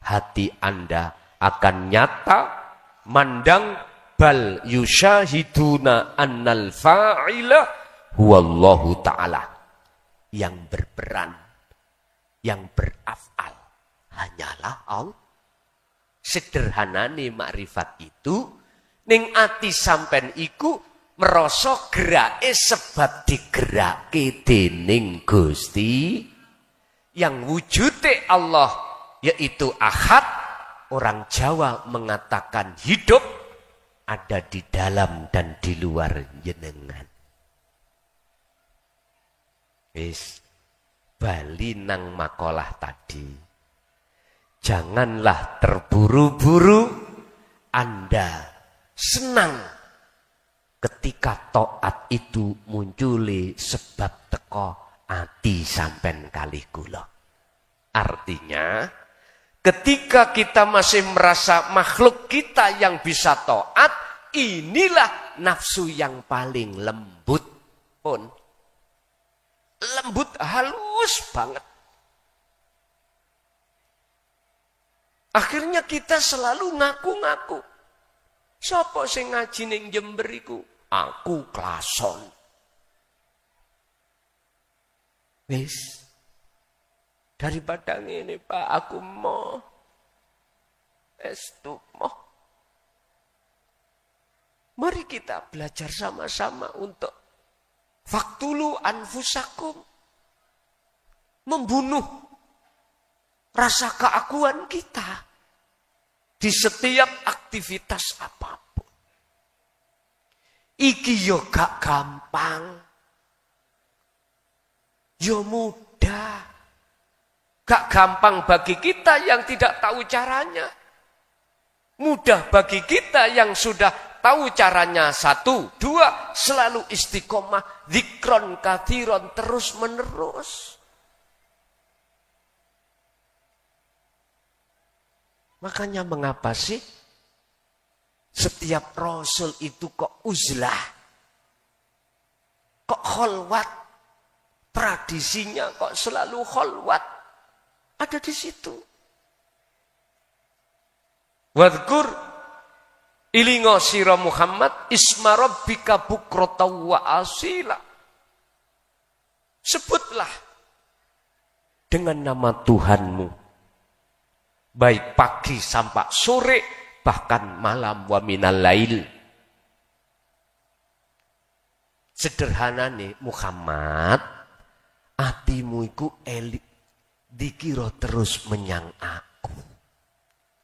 Hati Anda akan nyata mandang bal yusyahiduna annal fa'ila huwallahu ta'ala. Yang berperan, yang beraf'al hanyalah Allah. Sederhanane makrifat itu ning ati sampean iku merasa gerake sebab digerake dening Gusti yang wujude Allah yaitu Ahad. Orang Jawa mengatakan hidup ada di dalam dan di luar jenengan. Wis bali nang makalah tadi. Janganlah terburu-buru Anda senang ketika taat itu munculi sebab teko ati sampen kalih kula. Artinya, ketika kita masih merasa makhluk kita yang bisa taat, inilah nafsu yang paling lembut pun. Lembut halus banget. Akhirnya kita selalu ngaku-ngaku. Sopo sing ngaji ning Jember iku? Aku klason. Wis. Daripada ngene Pak, aku mau estu mau. Mari kita belajar sama-sama untuk faktulu anfusakum. Membunuh rasa keakuan kita di setiap aktivitas apapun. Iki yo gak gampang. Yo mudah. Gak gampang bagi kita yang tidak tahu caranya. Mudah bagi kita yang sudah tahu caranya. 1, 2, selalu istiqomah. Dzikron kathiron terus menerus. Makanya mengapa sih setiap rasul itu kok uzlah? Kok kholwat? Tradisinya kok selalu kholwat? Ada di situ. Wadhkur ilingo sira Muhammad isma rabbika bukratan wa asila. Sebutlah dengan nama Tuhanmu. Baik pagi sampai sore, bahkan malam wa minal lail. Sederhana nih Muhammad, atimu iku elik dikira terus menyang aku.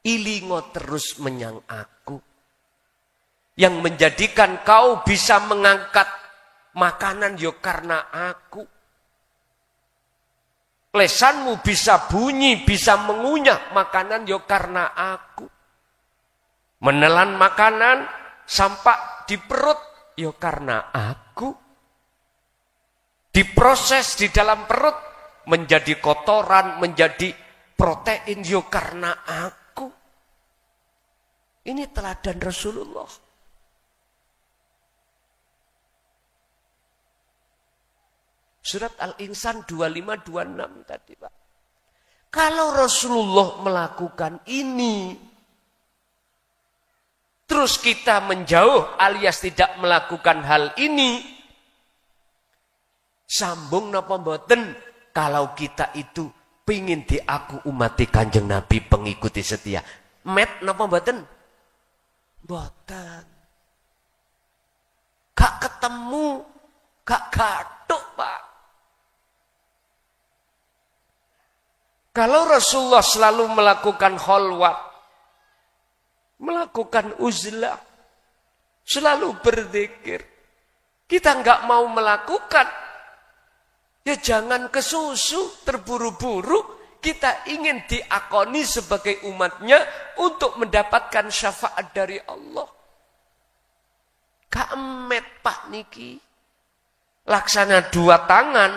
Ilingo terus menyang aku. Yang menjadikan kau bisa mengangkat makanan yo karena aku. Lesanmu bisa bunyi, bisa mengunyah makanan yo karena aku. Menelan makanan sampai di perut yo karena aku. Diproses di dalam perut menjadi kotoran, menjadi protein yo karena aku. Ini teladan Rasulullah. Surat Al-Insan 25-26 tadi Pak. Kalau Rasulullah melakukan ini, terus kita menjauh alias tidak melakukan hal ini, sambung napa mboten kalau kita itu pingin diaku umati Kanjeng Nabi pengikuti setia. Met napa mboten? Mboten. Gak ketemu, gak gathuk Pak. Kalau Rasulullah selalu melakukan kholwat, melakukan uzlah, selalu berzikir, kita enggak mau melakukan, ya jangan kesusu, terburu-buru, kita ingin diakoni sebagai umatnya untuk mendapatkan syafaat dari Allah. Kamet Pak niki, laksana 2 tangan,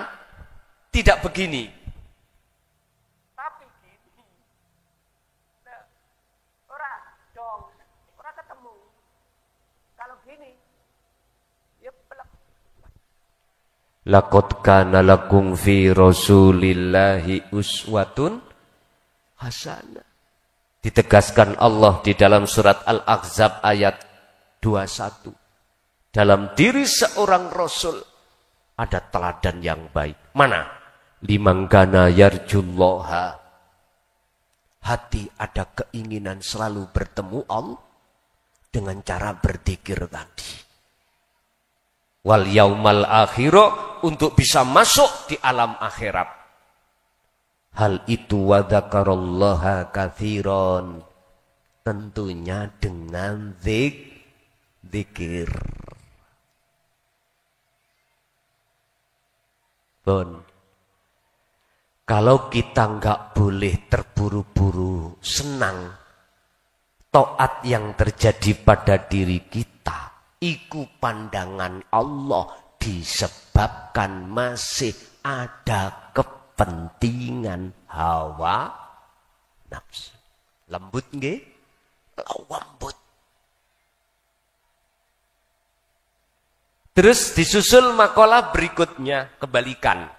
tidak begini. Laqad kana lakum fi Rasulillahi uswatun hasanah. Ditegaskan Allah di dalam surat Al-Ahzab ayat 21. Dalam diri seorang Rasul ada teladan yang baik. Mana? Liman kana yarjullaha. Hati ada keinginan selalu bertemu Allah dengan cara berzikir tadi. Wal yaumal akhirah, untuk bisa masuk di alam akhirat. Hal itu wa dzakarallaha katsiran, tentunya dengan zikir. Bon, kalau kita enggak boleh terburu-buru senang, taat yang terjadi pada diri kita, iku pandangan Allah disebabkan masih ada kepentingan hawa nafsu. Lembut nggih? Lembut. Terus disusul makalah berikutnya, kebalikan.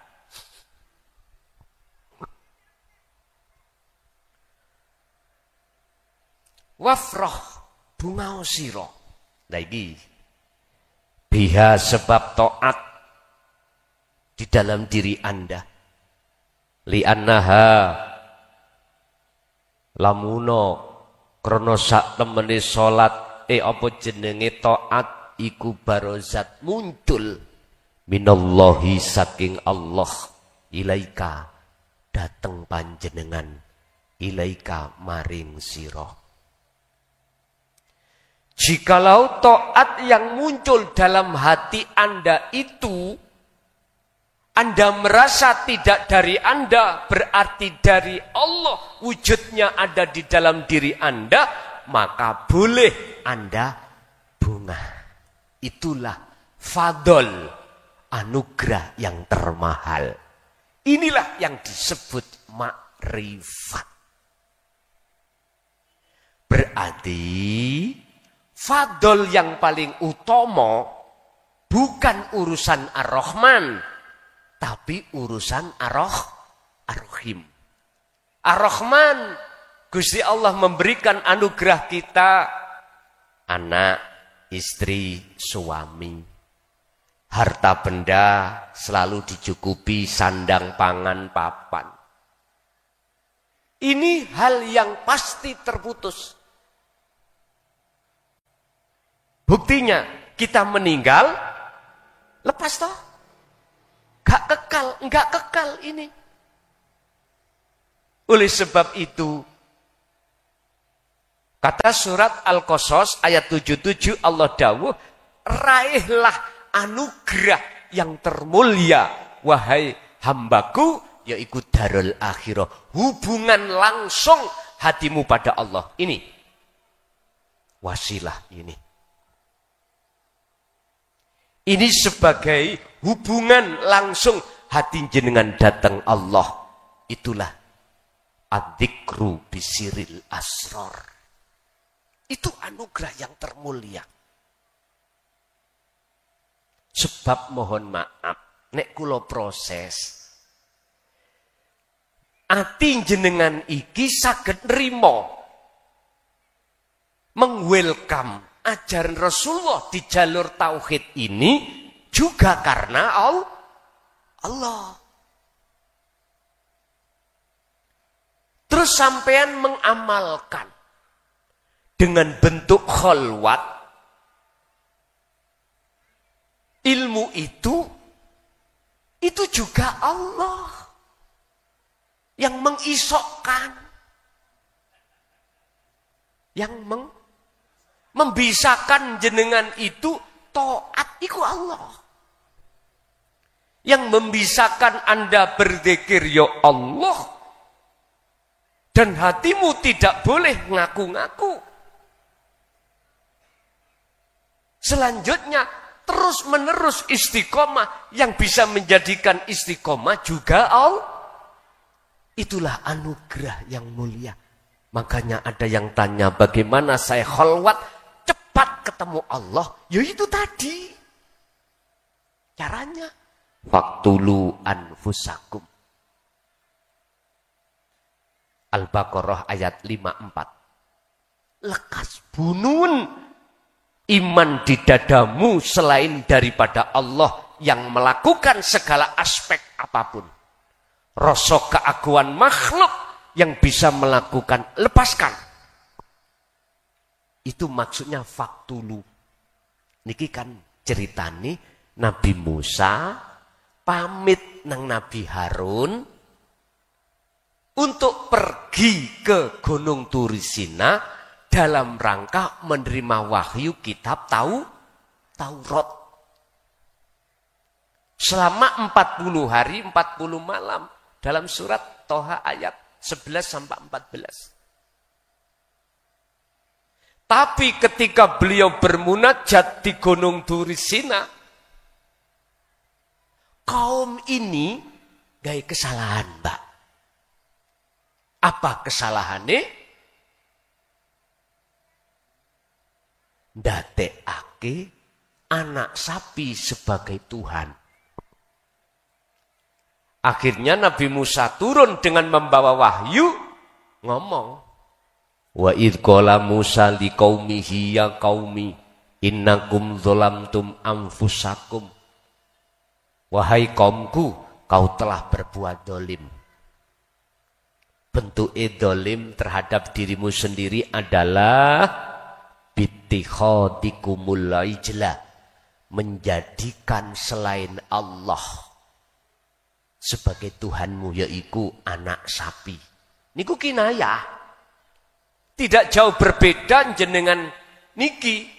Wafroh bunga siro. Lagi biha sebab taat di dalam diri Anda. Li'annaha lamuno krana sak temene salat apa jenenge taat iku barozat muncul minallahi saking Allah ilaika dateng panjenengan ilaika maring sira. Jikalau taat yang muncul dalam hati Anda itu, Anda merasa tidak dari Anda, berarti dari Allah, wujudnya ada di dalam diri Anda, maka boleh Anda bunga. Itulah fadol, anugerah yang termahal. Inilah yang disebut makrifat. Berarti fadol yang paling utama bukan urusan Ar-Rahman, tapi urusan Ar-Rahim. Ar-Rahman, Gusti Allah memberikan anugerah kita anak, istri, suami. Harta benda selalu dicukupi, sandang, pangan, papan. Ini hal yang pasti terputus. Buktinya kita meninggal, lepas toh. Enggak kekal ini. Oleh sebab itu, kata surat Al-Qasas ayat 77 Allah dawuh, raihlah anugerah yang termulia, wahai hambaku, yaitu darul akhirah. Hubungan langsung hatimu pada Allah. Ini wasilah ini. Ini sebagai hubungan langsung hati jenengan datang Allah. Itulah adzikru bisiril asror. Itu anugerah yang termulia. Sebab mohon maaf, nek kula proses, ati jenengan iki saged nrimo mengwelcome ajaran Rasulullah di jalur tauhid ini juga karena Allah. Terus sampean mengamalkan dengan bentuk khalwat. Ilmu itu juga Allah yang mengisokkan, yang membisakan jenengan itu taat iku Allah. Yang membisakan Anda berzikir ya Allah. Dan hatimu tidak boleh ngaku-ngaku. Selanjutnya terus menerus istiqomah, yang bisa menjadikan istiqomah juga Allah. Itulah anugerah yang mulia. Makanya ada yang tanya, bagaimana saya khalwat cepat ketemu Allah? Ya itu tadi caranya. Faktulu anfusakum. Al-Baqarah ayat 54. Lekas bunuh iman di dadamu selain daripada Allah yang melakukan segala aspek apapun. Rasa keaguan makhluk yang bisa melakukan, lepaskan. Itu maksudnya faktulu. Niki kan ceritani Nabi Musa pamit nang Nabi Harun untuk pergi ke Gunung Turisina dalam rangka menerima wahyu kitab Taurat. Selama 40 hari 40 malam dalam surat Toha ayat 11 sampai 14. Tapi ketika beliau bermunajat di Gunung Turisina, kaum ini gaya kesalahan, Mbak. Apa kesalahannya? Ndadekake anak sapi sebagai Tuhan. Akhirnya Nabi Musa turun dengan membawa wahyu, ngomong, wa idh qala Musa liqaumihi ya qaumi innakum dzalamtum anfusakum. Wahai kaumku, kau telah berbuat dolim. Bentuk dolim terhadap dirimu sendiri adalah bittikhadikumul ijla, menjadikan selain Allah sebagai Tuhanmu, yaitu anak sapi. Niku kinayah. Tidak jauh berbeda jenengan niki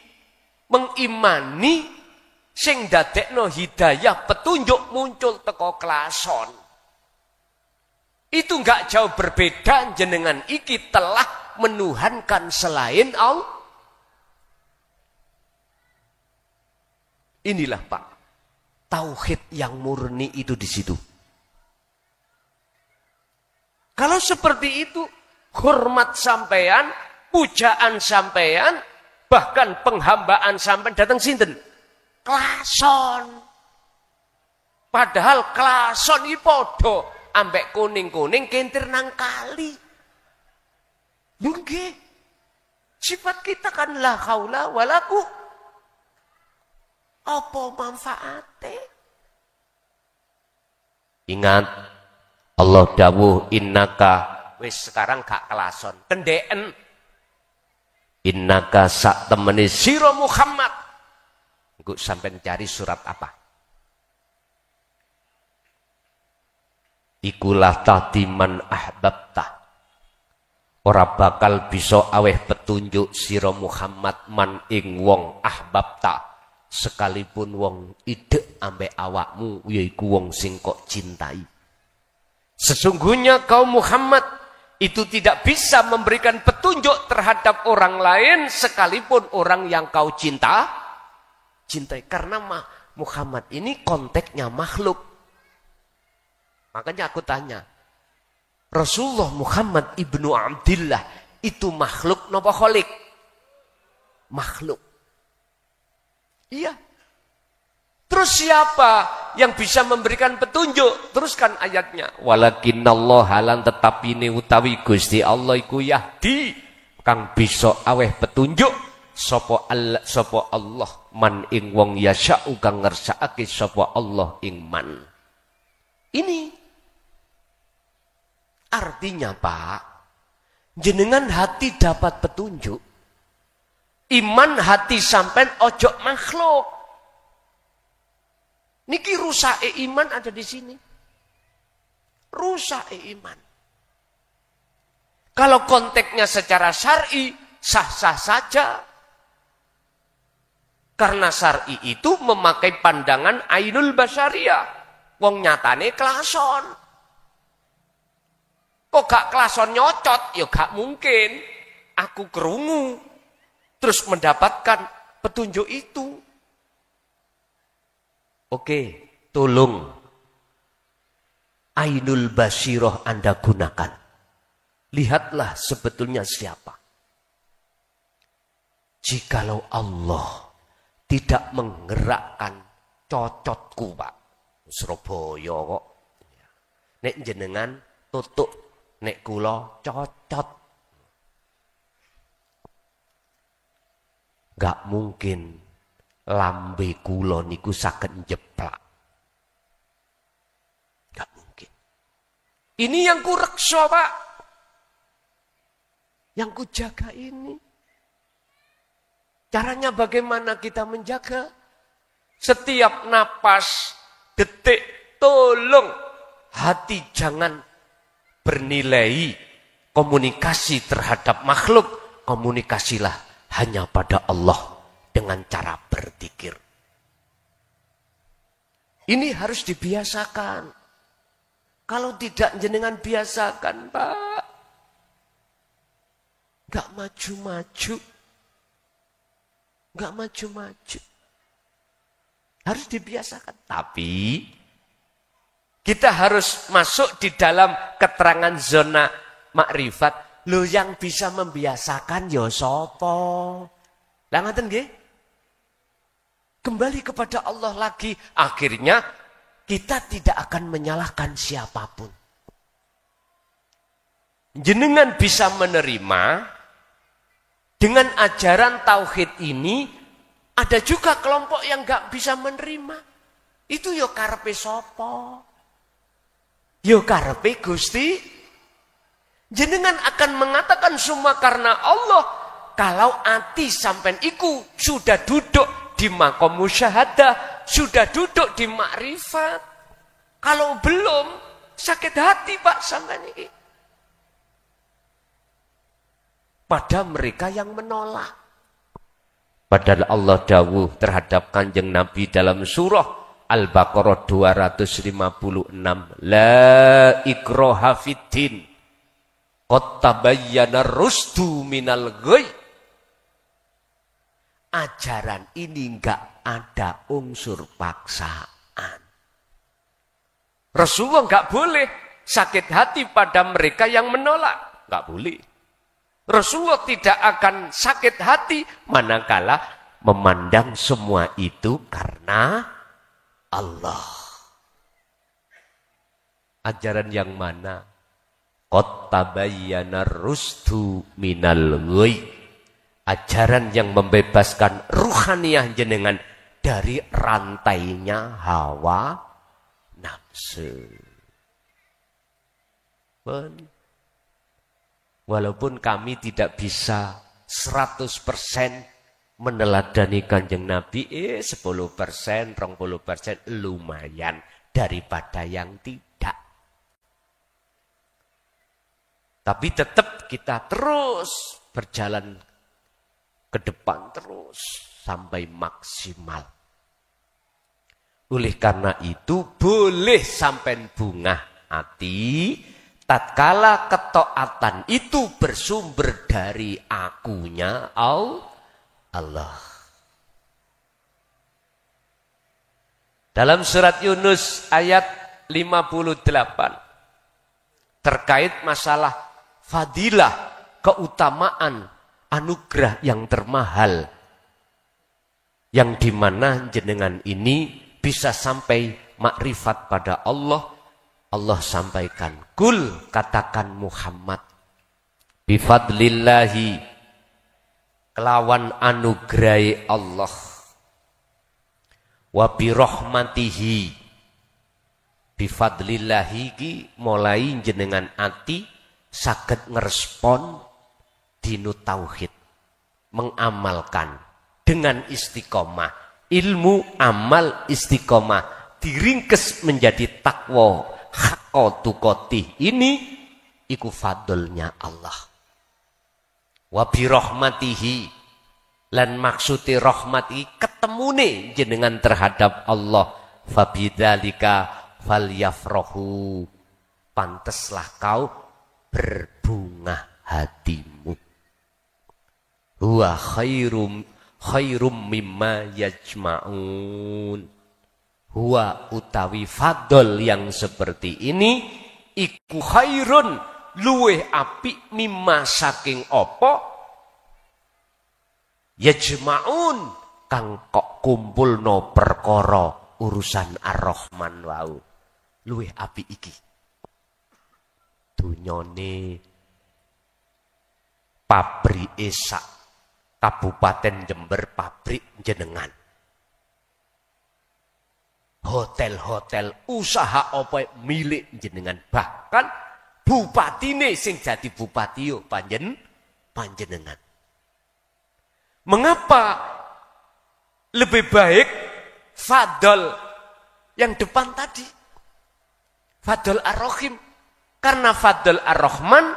mengimani sing dadekno hidayah petunjuk muncul teko klason. Itu enggak jauh berbeda jenengan iki telah menuhankan selain Allah. Inilah Pak, tauhid yang murni itu di situ. Kalau seperti itu, hormat sampean, pujaan sampean, bahkan penghambaan sampean datang sinten? Klason. Padahal klason iki padha ambek kuning-kuning kentir nang kali. Nggih. Sifat kita kan la haula wala quwwata. Apa manfaate? Ingat, Allah dawuh innaka, wis sekarang gak kelason, kendeken. Innaka sak temene sira Muhammad. Engko sampean cari surat apa? Ikulah tadiman ahbabta. Ora bakal bisa aweh petunjuk sira Muhammad man ing wong ahbabta. Sekalipun wong idek ambek awakmu, yaiku wong sing kok cintai. Sesungguhnya kaum Muhammad itu tidak bisa memberikan petunjuk terhadap orang lain sekalipun orang yang kau cintai. Karena Muhammad ini konteksnya makhluk. Makanya aku tanya, Rasulullah Muhammad ibnu Abdillah itu makhluk napa kholik? Makhluk. Iya. Terus siapa yang bisa memberikan petunjuk? Teruskan ayatnya. Walakinnallaha lan tetapine utawi Gusti Allah iku yahdi kang bisa aweh petunjuk sapa Allah man ing wong yasya'u kang ngersakake sapa Allah ing man. Ini artinya Pak, jenengan hati dapat petunjuk. Iman hati sampean ojo makhluk. Niki rusake iman ada di sini. Rusake iman. Kalau konteksnya secara syar'i sah-sah saja. Karena syar'i itu memakai pandangan ainul basyariyah. Wong nyatane klason. Kok gak klason nyocot? Ya gak mungkin. Aku kerungu. Terus mendapatkan petunjuk itu. Oke, tolong ainul basirah Anda gunakan. Lihatlah sebetulnya siapa. Jikalau Allah tidak menggerakkan cocotku, Pak. Surabaya kok. Nek jenengan tutuk, nek kula cocot. Gak mungkin lambe kula niku saged njeplak. Gak mungkin. Ini yang ku reksa, Pak. Yang ku jaga ini. Caranya bagaimana kita menjaga? Setiap napas, detik, tolong hati jangan bernilai komunikasi terhadap makhluk. Komunikasilah hanya pada Allah dengan cara berzikir. Ini harus dibiasakan. Kalau tidak jenengan biasakan, Pak, gak maju-maju. Gak maju-maju. Harus dibiasakan. Tapi kita harus masuk di dalam keterangan zona makrifat. Loh, yang bisa membiasakan ya sapa? Lah ngaten nggih? Kembali kepada Allah lagi. Akhirnya kita tidak akan menyalahkan siapapun. Jenengan bisa menerima dengan ajaran tauhid ini, ada juga kelompok yang gak bisa menerima. Itu yo karepe sapa? Yo karepe Gusti. Jenengan akan mengatakan semua karena Allah. Kalau ati sampean iku sudah duduk di makom musyahadah, sudah duduk di makrifat. Kalau belum, sakit hati Pak sampean iki. Pada mereka yang menolak. Padahal Allah dawuh terhadap Kanjeng Nabi dalam surah Al-Baqarah 256. La ikraha fiddin. Qad tabayyana rusdu minal ghayy. Ajaran ini enggak ada unsur paksaan. Rasulullah enggak boleh sakit hati pada mereka yang menolak. Enggak boleh. Rasulullah tidak akan sakit hati manakala memandang semua itu karena Allah. Ajaran yang mana? Qad tabayyana rusdu minal ghayy. Ajaran yang membebaskan ruhaniyah jenengan dari rantainya hawa nafsu. Walaupun kami tidak bisa 100% meneladani Kanjeng Nabi, 10%, 20% lumayan daripada yang tidak. Tapi tetap kita terus berjalan ke depan terus sampai maksimal. Oleh karena itu boleh sampai bungah hati tatkala ketaatan itu bersumber dari akunya Allah. Dalam surat Yunus ayat 58 terkait masalah fadilah, keutamaan, anugerah yang termahal yang dimana jenengan ini bisa sampai makrifat pada Allah. Allah sampaikan, kul, katakan Muhammad, bifadlillahi, kelawan anugerai Allah, wa birahmatihi, bifadlillahi ki mulai jenengan ati saged ngerespon dinu tauhid, mengamalkan dengan istiqomah, ilmu, amal, istiqomah, diringkes menjadi takwa, haqqatuqatih. Ini iku fadlnya Allah. Wa birahmatihi, lan maksuti rahmati ketemune jenengan terhadap Allah. Fabidzalika falyafrahu, panteslah kau berbunga hatimu. Huwa khairum mimma yajma'un. Huwa utawi fadl yang seperti ini iku khairun, luweh apik, mimma saking apa yajma'un kang kok kumpulno perkara urusan Ar-Rahman wau. Luwih apik iki. Dunyane pabrik sak Kabupaten Jember pabrik jenengan. Hotel-hotel usaha apa milik jenengan, bahkan bupatine sing jadi bupati yo panjenengan. Mengapa lebih baik Fadl yang depan tadi? Fadl Ar-Rahim. Karena Fadl Ar-Rahman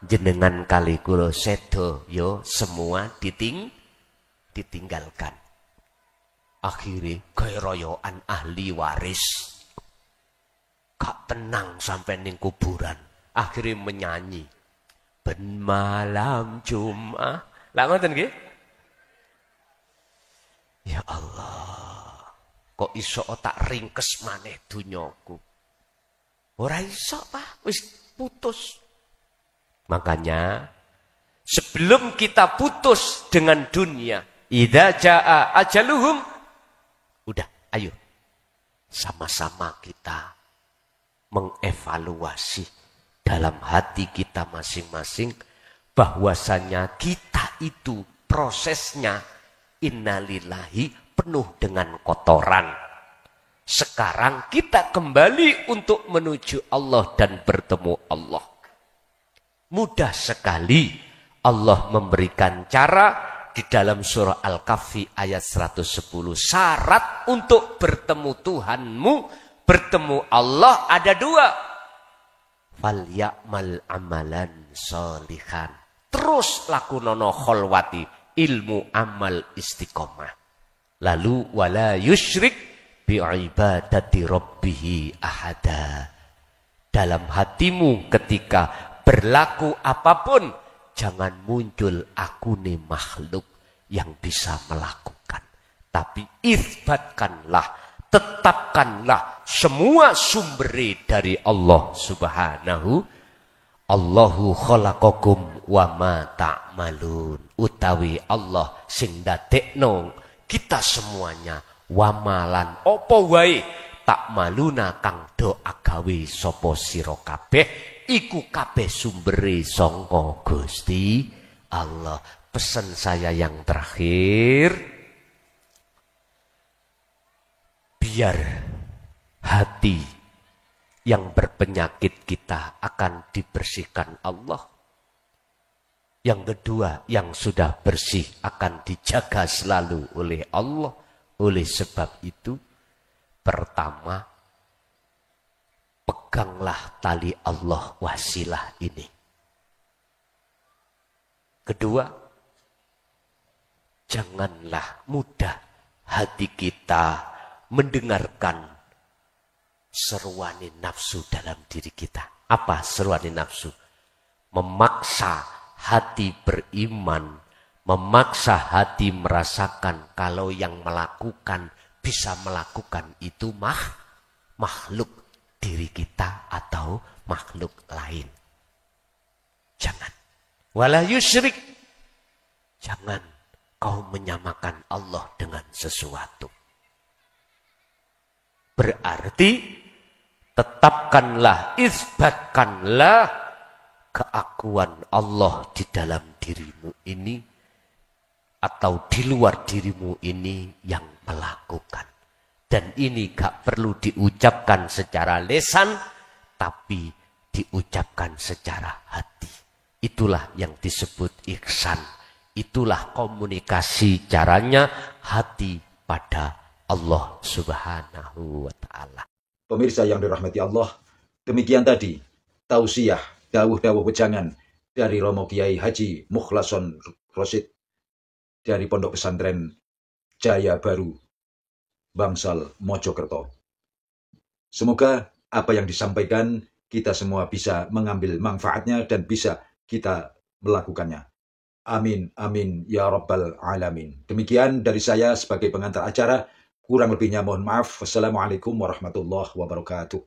jenengan kali kula sedo yo semua ditinggalkan. Akhirnya gaya royoan ahli waris. Gak tenang sampai ning kuburan. Akhirnya menyanyi. Ben malam Jumat. Lah ngoten nggih? Ya Allah. Kok iso tak ringkes maneh dunyaku. Ora iso, Pak. Wis putus. Makanya sebelum kita putus dengan dunia, idza jaa ajaluhum, udah, ayo sama-sama kita mengevaluasi dalam hati kita masing-masing bahwasanya kita itu prosesnya innalillahi penuh dengan kotoran. Sekarang kita kembali untuk menuju Allah dan bertemu Allah. Mudah sekali Allah memberikan cara di dalam surah Al-Kahfi ayat 110. Syarat untuk bertemu Tuhanmu, bertemu Allah ada dua. Falya'mal amalan sholihan. Terus lakunono kholwati, ilmu amal istiqomah. Lalu wala yusyrik bi'ibadati rabbihi ahada. Dalam hatimu ketika berlaku apapun, jangan muncul aku nih makhluk yang bisa melakukan. Tapi isbatkanlah, tetapkanlah semua sumber dari Allah Subhanahu. Allahu khalaqakum wa ma ta'malun. Utawi Allah sing dadekno kita semuanya wamalan opo wae tak maluna kang do agawe sapa sira kabeh iku kabeh sumbere sangka Gusti Allah. Pesan saya yang terakhir, biar hati yang berpenyakit kita akan dibersihkan Allah. Yang kedua, yang sudah bersih akan dijaga selalu oleh Allah. Oleh sebab itu, pertama, peganglah tali Allah wasilah ini. Kedua, janganlah mudah hati kita mendengarkan seruan nafsu dalam diri kita. Apa seruan nafsu? Memaksa hati beriman, memaksa hati merasakan kalau yang melakukan bisa melakukan itu makhluk diri kita atau makhluk lain. Jangan. Wala yusyrik. Jangan kau menyamakan Allah dengan sesuatu. Berarti tetapkanlah, isbatkanlah keakuan Allah di dalam dirimu ini atau di luar dirimu ini yang melakukan. Dan ini gak perlu diucapkan secara lisan, tapi diucapkan secara hati. Itulah yang disebut ihsan. Itulah komunikasi caranya hati pada Allah Subhanahu wa ta'ala. Pemirsa yang dirahmati Allah, demikian tadi tausiah, dawuh-dawuh wejangan dari Romo Kiai Haji Mukhlason Rosid dari Pondok Pesantren Jaya Baru, Bangsal, Mojokerto. Semoga apa yang disampaikan kita semua bisa mengambil manfaatnya dan bisa kita melakukannya. Amin, amin, ya Rabbal Alamin. Demikian dari saya sebagai pengantar acara. Kurang lebihnya mohon maaf. Wassalamualaikum warahmatullahi wabarakatuh.